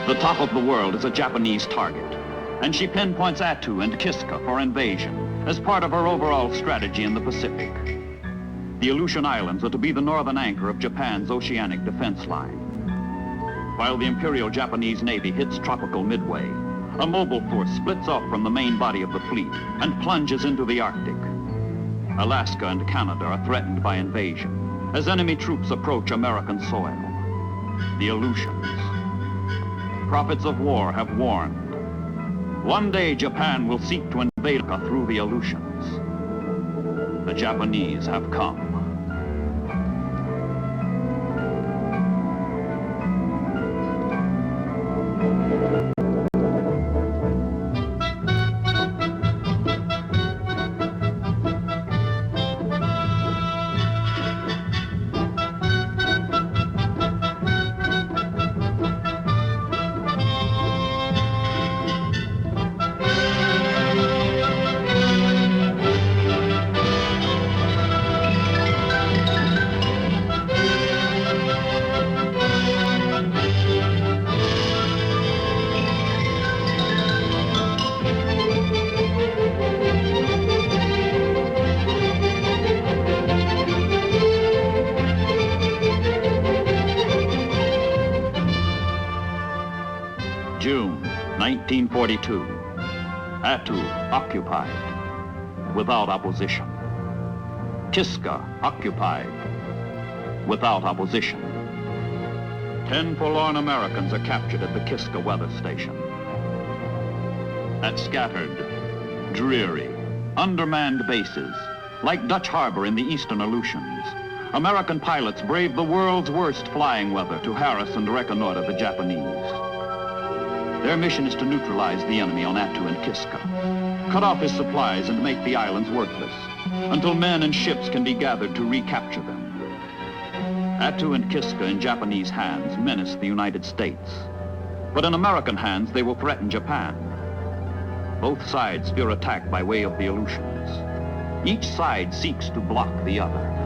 Speaker 1: The top of the world is a Japanese target, and she pinpoints Attu and Kiska for invasion as part of her overall strategy in the Pacific. The Aleutian Islands are to be the northern anchor of Japan's oceanic defense line. While the Imperial Japanese Navy hits tropical Midway, a mobile force splits off from the main body of the fleet and plunges into the Arctic. Alaska and Canada are threatened by invasion as enemy troops approach American soil. The Aleutians, prophets of war, have warned. One day Japan will seek to invade through the Aleutians. The Japanese have come. June 1942. Attu occupied without opposition. Kiska occupied without opposition. 10 forlorn Americans are captured at the Kiska weather station. At scattered, dreary, undermanned bases, like Dutch Harbor in the eastern Aleutians, American pilots brave the world's worst flying weather to harass and reconnoiter the Japanese. Their mission is to neutralize the enemy on Attu and Kiska, cut off his supplies and make the islands worthless, until men and ships can be gathered to recapture them. Attu and Kiska in Japanese hands menace the United States, but in American hands they will threaten Japan. Both sides fear attack by way of the Aleutians. Each side seeks to block the other.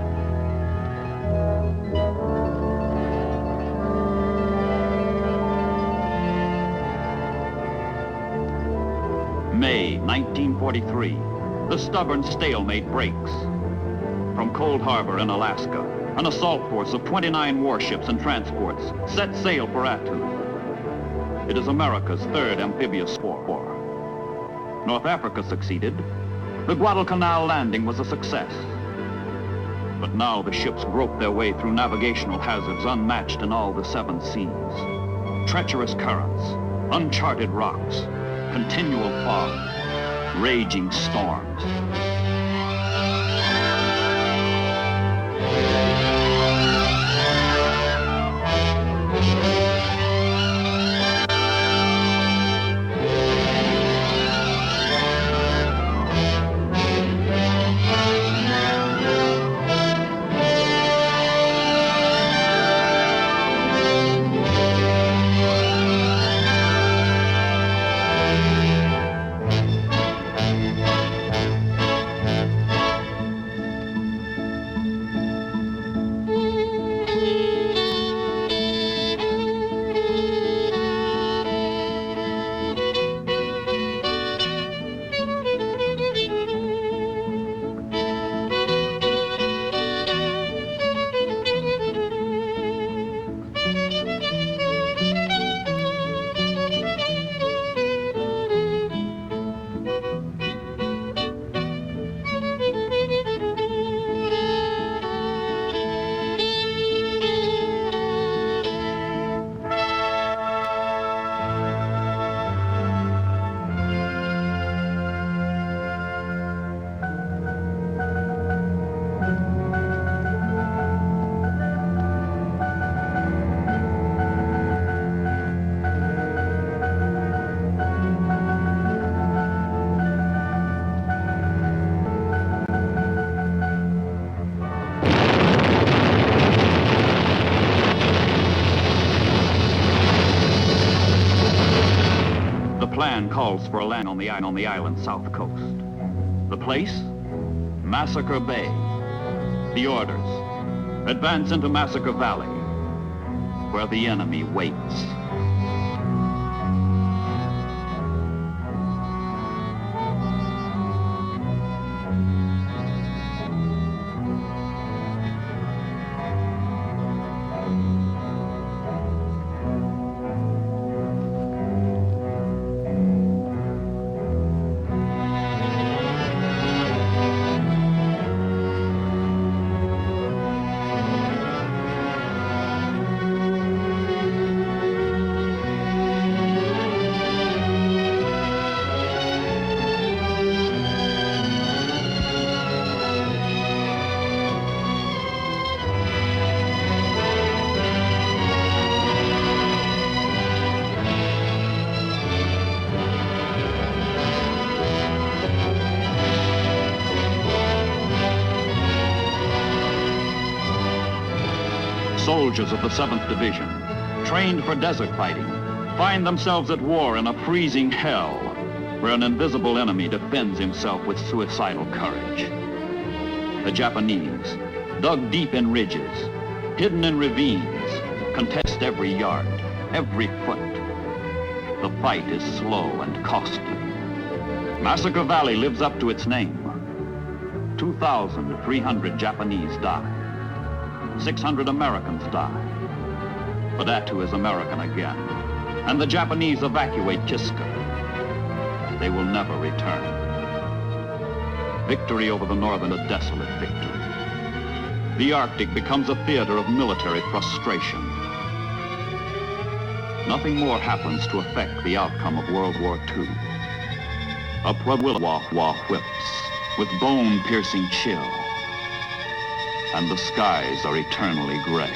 Speaker 1: May 1943, the stubborn stalemate breaks. From Cold Harbor in Alaska, an assault force of 29 warships and transports set sail for Attu. It is America's third amphibious war. North Africa succeeded. The Guadalcanal landing was a success. But now the ships grope their way through navigational hazards unmatched in all the 7 seas. treacherous currents, uncharted rocks, continual fog, raging storms. The plan calls for a land on the island's south coast. The place? Massacre Bay. The orders: advance into Massacre Valley, where the enemy waits. Soldiers of the 7th Division, trained for desert fighting, find themselves at war in a freezing hell where an invisible enemy defends himself with suicidal courage. The Japanese, dug deep in ridges, hidden in ravines, contest every yard, every foot. The fight is slow and costly. Massacre Valley lives up to its name. 2,300 Japanese die. 600 Americans die. But Attu is American again, and the Japanese evacuate Kiska. They will never return. Victory over the Northern, a desolate victory. The Arctic becomes a theater of military frustration. Nothing more happens to affect the outcome of World War II. Upward wah whips with bone-piercing chill, and the skies are eternally gray.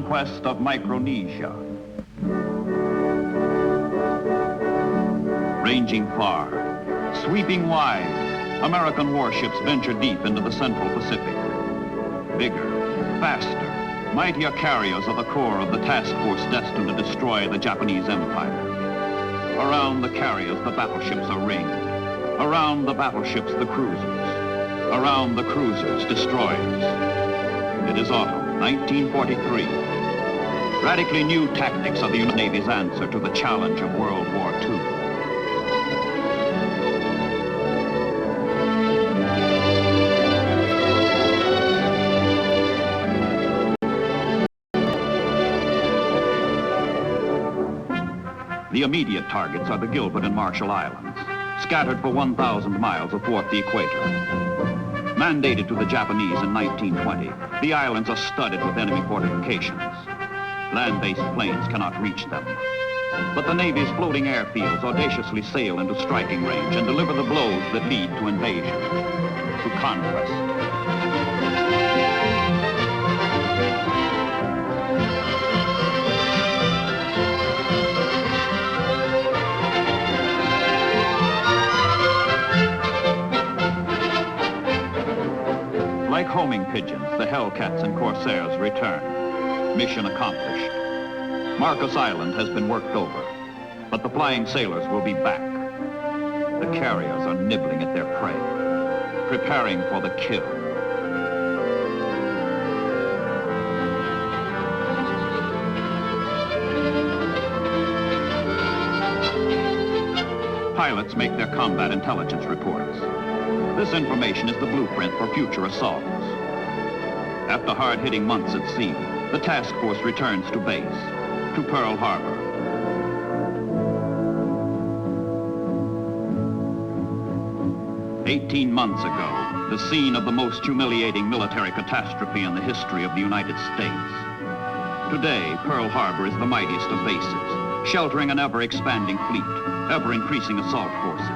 Speaker 1: conquest of Micronesia. Ranging far, sweeping wide, American warships venture deep into the Central Pacific. Bigger, faster, mightier carriers are the core of the task force destined to destroy the Japanese Empire. Around the carriers, the battleships are ringed. Around the battleships, the cruisers. Around the cruisers, destroyers. It is autumn 1943. Radically new tactics are the United Navy's answer to the challenge of World War II. The immediate targets are the Gilbert and Marshall Islands, scattered for 1,000 miles athwart the equator. Mandated to the Japanese in 1920, the islands are studded with enemy fortifications. Land-based planes cannot reach them. But the Navy's floating airfields audaciously sail into striking range and deliver the blows that lead to invasion, to conquest. Like homing pigeons, the Hellcats and Corsairs return. Mission accomplished. Marcus Island has been worked over, but the flying sailors will be back. The carriers are nibbling at their prey, preparing for the kill. Pilots make their combat intelligence reports. This information is the blueprint for future assaults. After hard-hitting months at sea, the task force returns to base, to Pearl Harbor. "18 months ago, the scene of the most humiliating military catastrophe in the history of the United States. Today, Pearl Harbor is the mightiest of bases, sheltering an ever-expanding fleet, ever-increasing assault forces.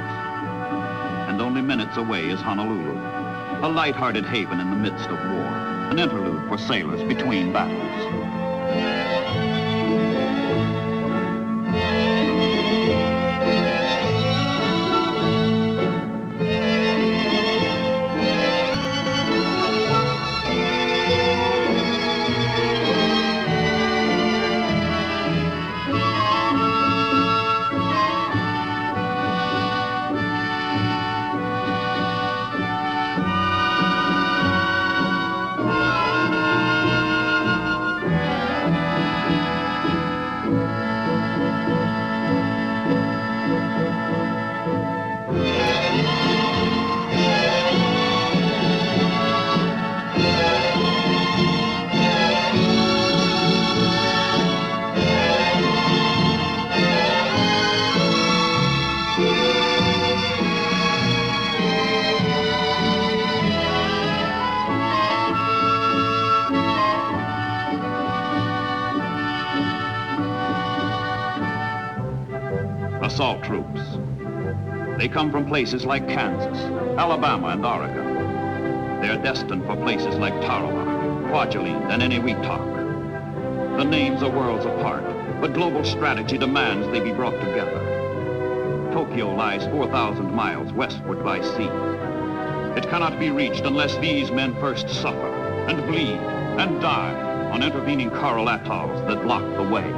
Speaker 1: And only minutes away is Honolulu, a light-hearted haven in the midst of war, an interlude for sailors between battles. Assault troops. They come from places like Kansas, Alabama, and Oregon. They are destined for places like Tarawa, Kwajalein, and Eniwetok. The names are worlds apart, but global strategy demands they be brought together. Tokyo lies 4,000 miles westward by sea. It cannot be reached unless these men first suffer and bleed and die on intervening coral atolls that block the way.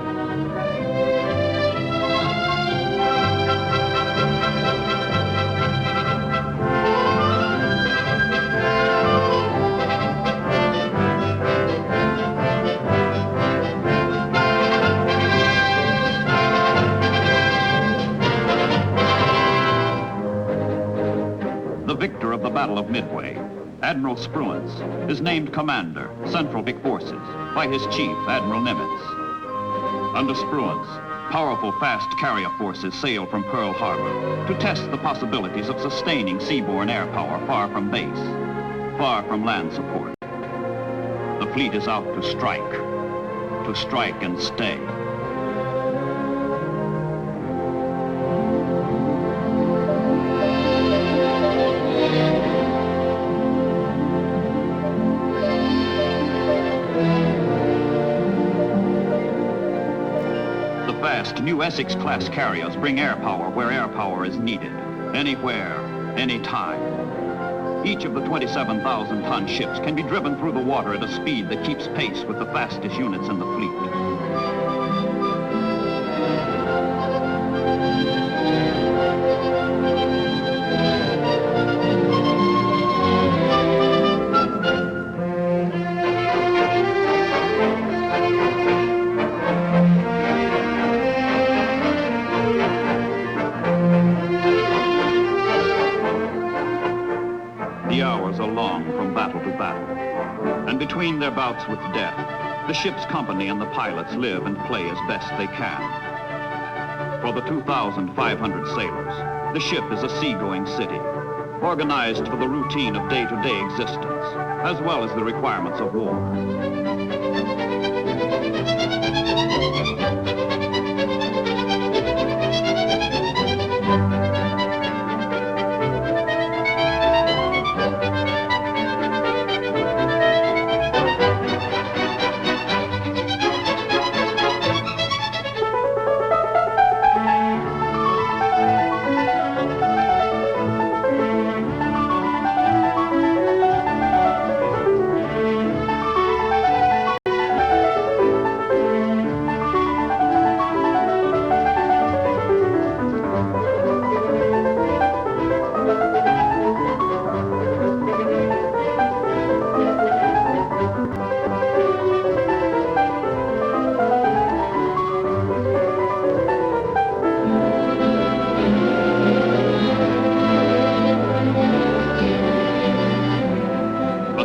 Speaker 1: The victor of the Battle of Midway, Admiral Spruance, is named commander, Central Pacific Forces, by his chief, Admiral Nimitz. Under Spruance, powerful fast carrier forces sail from Pearl Harbor to test the possibilities of sustaining seaborne air power far from base, far from land support. The fleet is out to strike and stay. new Essex-class carriers bring air power where air power is needed, anywhere, anytime. Each of the 27,000-ton ships can be driven through the water at a speed that keeps pace with the fastest units in the fleet. The hours are long from battle to battle, and between their bouts with death, the ship's company and the pilots live and play as best they can. For the 2,500 sailors, the ship is a seagoing city, organized for the routine of day-to-day existence, as well as the requirements of war.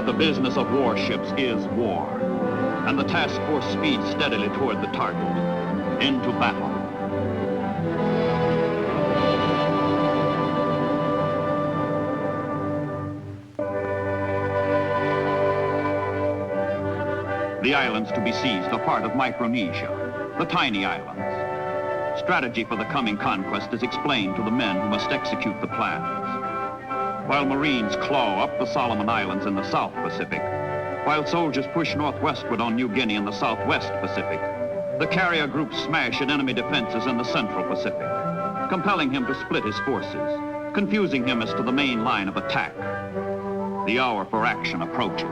Speaker 1: The business of warships is war, and the task force speeds steadily toward the target, into battle. The islands to be seized are part of Micronesia, the tiny islands. Strategy for the coming conquest is explained to the men who must execute the plans. While Marines claw up the Solomon Islands in the South Pacific, while soldiers push northwestward on New Guinea in the Southwest Pacific, the carrier groups smash at enemy defenses in the Central Pacific, compelling him to split his forces, confusing him as to the main line of attack. The hour for action approaches.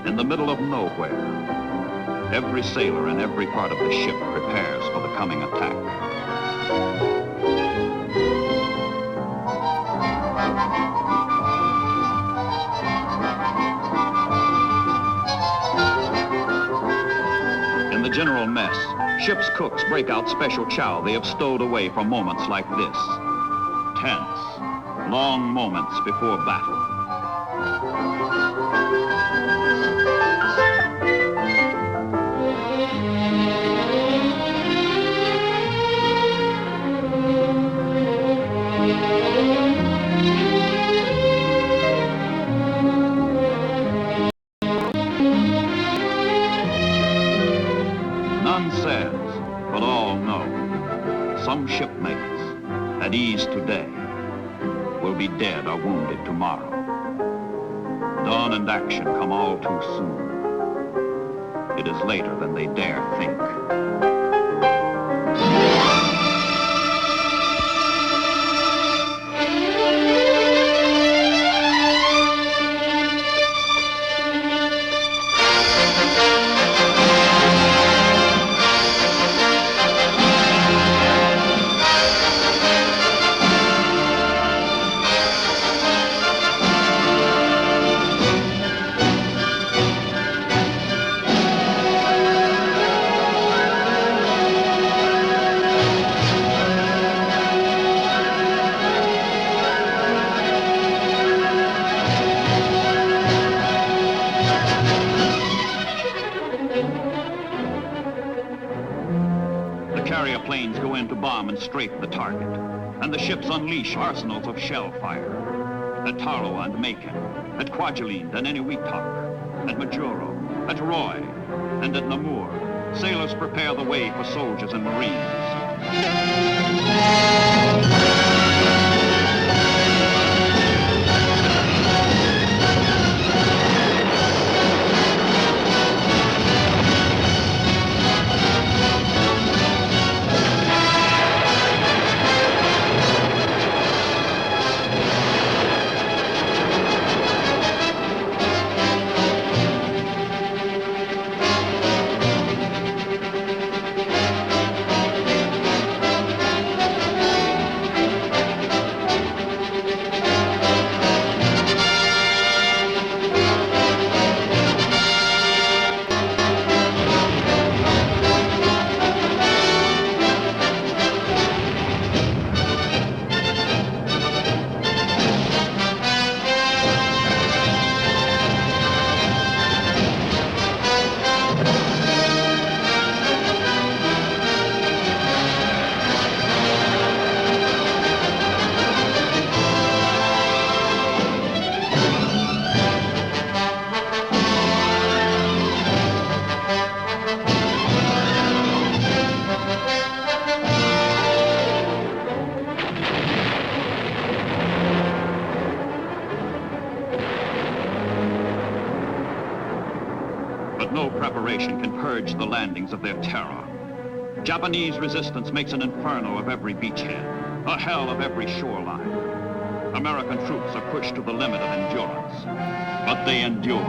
Speaker 1: In the middle of nowhere, every sailor in every part of the ship prepares for the coming attack. In the general mess, ship's cooks break out special chow they have stowed away for moments like this. Tense, long moments before battle. None says, but all know, some shipmates, at ease today, will be dead or wounded tomorrow. Dawn and action come all too soon. It is later than they dare think. Carrier planes go in to bomb and strafe the target, and the ships unleash arsenals of shell fire. At Tarawa and Macon, at Kwajalein and Eniwetok, at Majuro, at Roy, and at Namur, sailors prepare the way for soldiers and Marines. But no preparation can purge the landings of their terror. Japanese resistance makes an inferno of every beachhead, a hell of every shoreline. American troops are pushed to the limit of endurance, but they endure.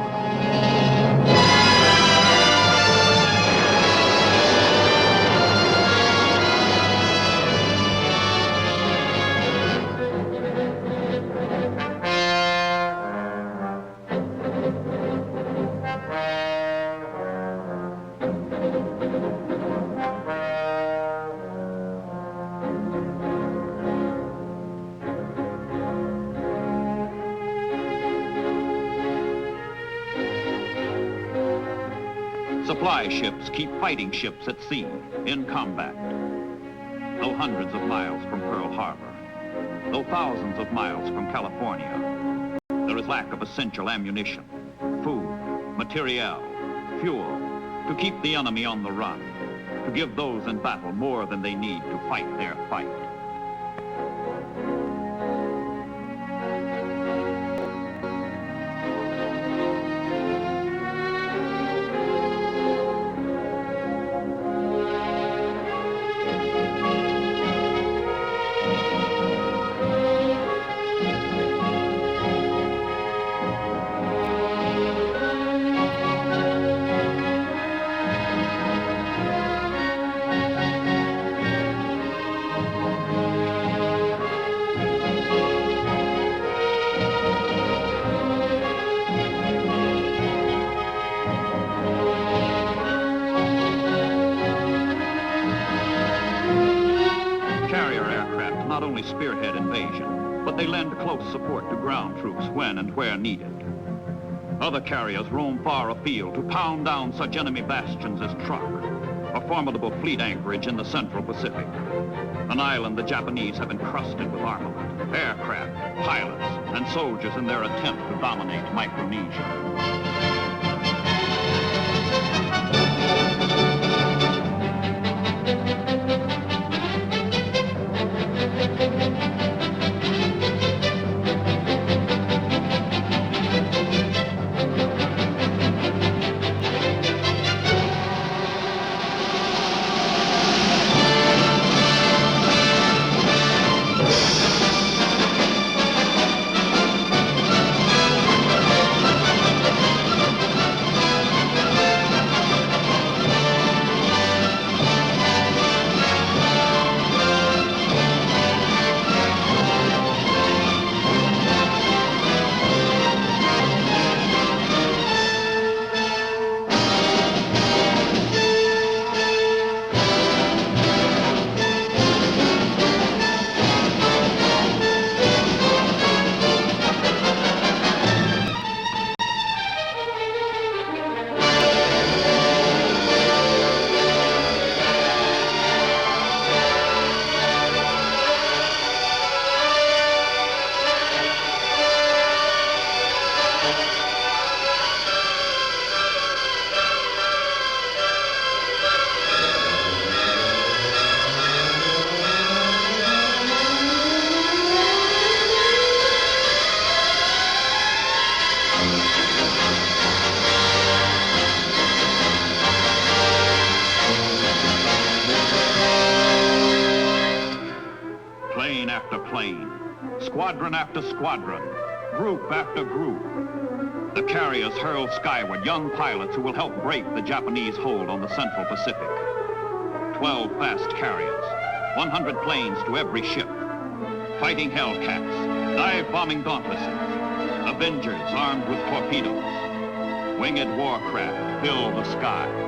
Speaker 1: Supply ships keep fighting ships at sea, in combat. Though hundreds of miles from Pearl Harbor, though thousands of miles from California, there is lack of essential ammunition, food, materiel, fuel, to keep the enemy on the run, to give those in battle more than they need to fight their fight. Not only spearhead invasion, but they lend close support to ground troops when and where needed. Other carriers roam far afield to pound down such enemy bastions as Truk, a formidable fleet anchorage in the Central Pacific, an island the Japanese have encrusted with armament, aircraft, pilots, and soldiers in their attempt to dominate Micronesia. plane, squadron after squadron, group after group. The carriers hurl skyward young pilots who will help break the Japanese hold on the Central Pacific. 12 fast carriers, 100 planes to every ship, fighting Hellcats, dive-bombing Dauntlesses, Avengers armed with torpedoes, winged warcraft fill the sky.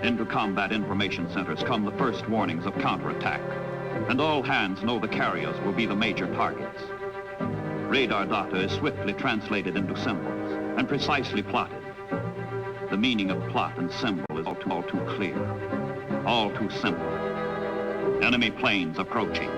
Speaker 1: Into combat information centers come the first warnings of counterattack, and all hands know the carriers will be the major targets. Radar data is swiftly translated into symbols and precisely plotted. The meaning of plot and symbol is all too clear, all too simple. Enemy planes approaching.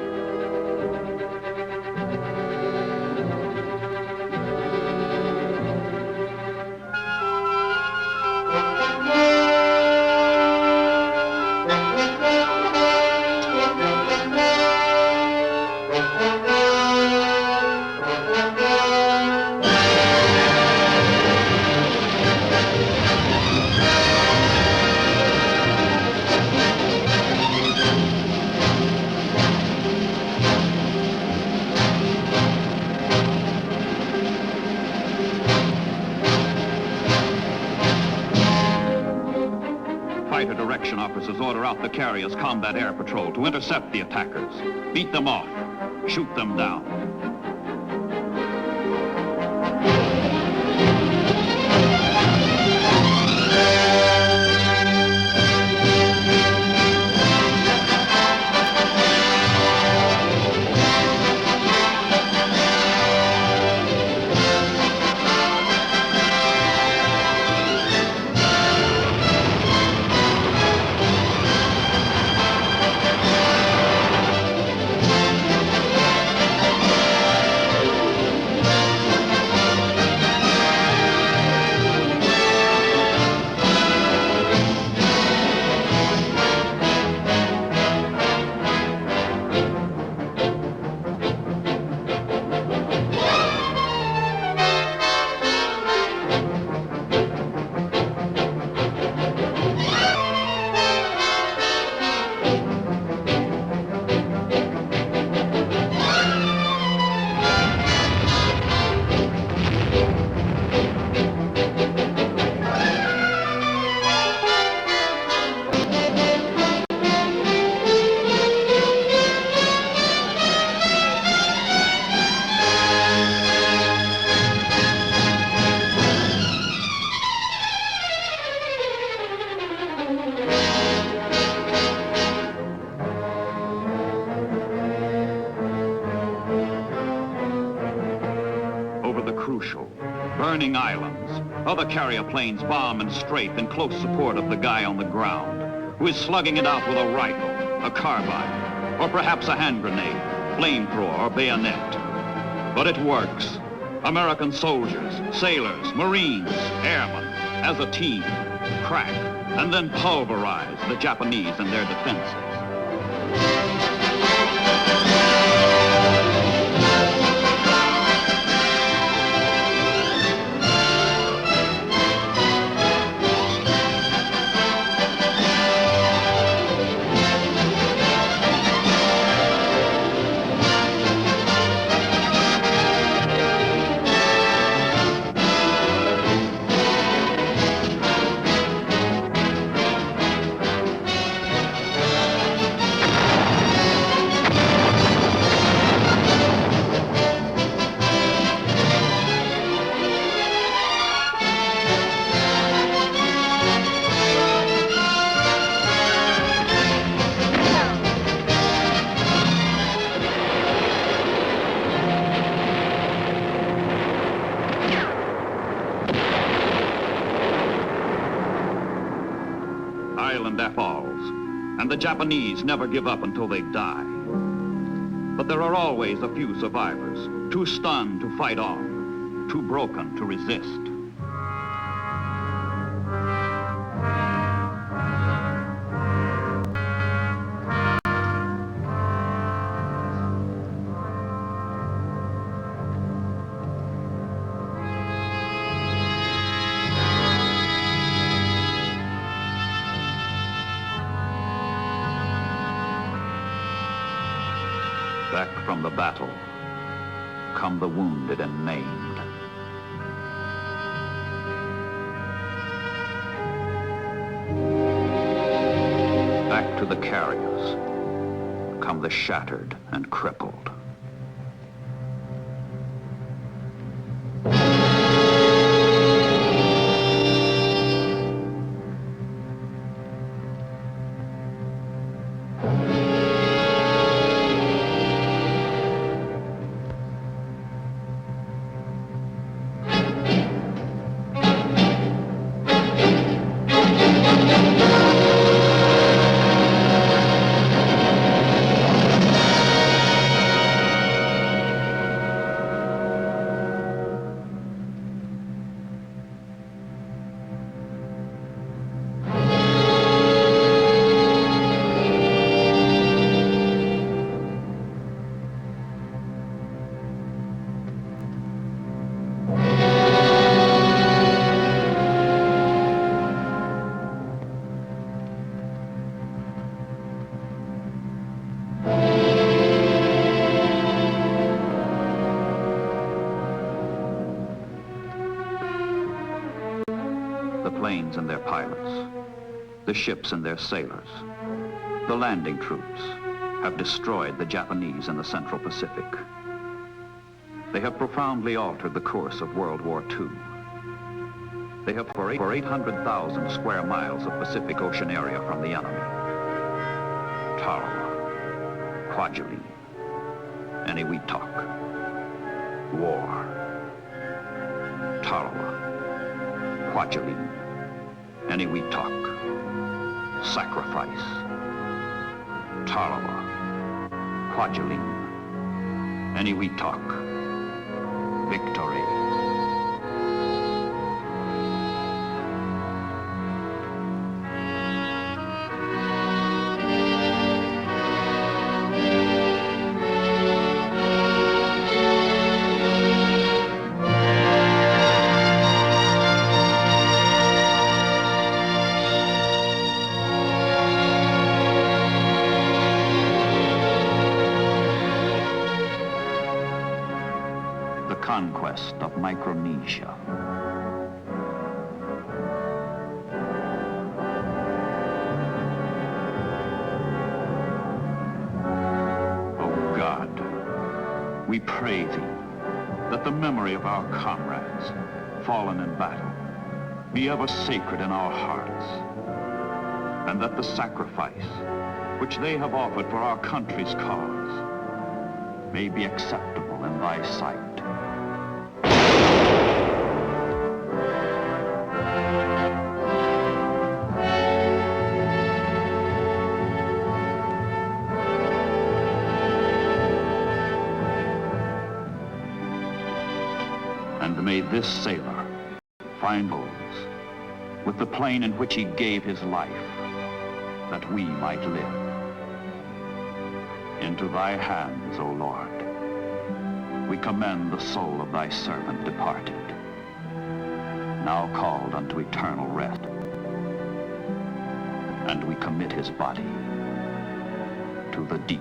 Speaker 1: Fighter direction officers order out the carrier's combat air patrol to intercept the attackers, beat them off, shoot them down. Crucial, burning islands, other carrier planes bomb and strafe in close support of the guy on the ground, who is slugging it out with a rifle, a carbine, or perhaps a hand grenade, flamethrower, or bayonet. But it works. American soldiers, sailors, Marines, airmen, as a team, crack and then pulverize the Japanese and their defenses. island falls, and the Japanese never give up until they die. But there are always a few survivors, too stunned to fight on, too broken to resist. Back from the battle come the wounded and maimed. Back to the carriers come the shattered and crippled. The planes and their pilots, the ships and their sailors, the landing troops have destroyed the Japanese in the Central Pacific. They have profoundly altered the course of World War II. They have for 800,000 square miles of Pacific Ocean area from the enemy. Tarawa, Kwajalein, Eniwetok, war. Tarawa, Kwajalein, Eniwetok, sacrifice. Tarawa, Kwajalein, Eniwetok, victory. The conquest of Micronesia. O God, we pray Thee that the memory of our comrades fallen in battle be ever sacred in our hearts, and that the sacrifice which they have offered for our country's cause may be acceptable in Thy sight. And may this sailor find goals with the plane in which he gave his life, that we might live. Into Thy hands, O Lord, we commend the soul of Thy servant departed, now called unto eternal rest. And we commit his body to the deep.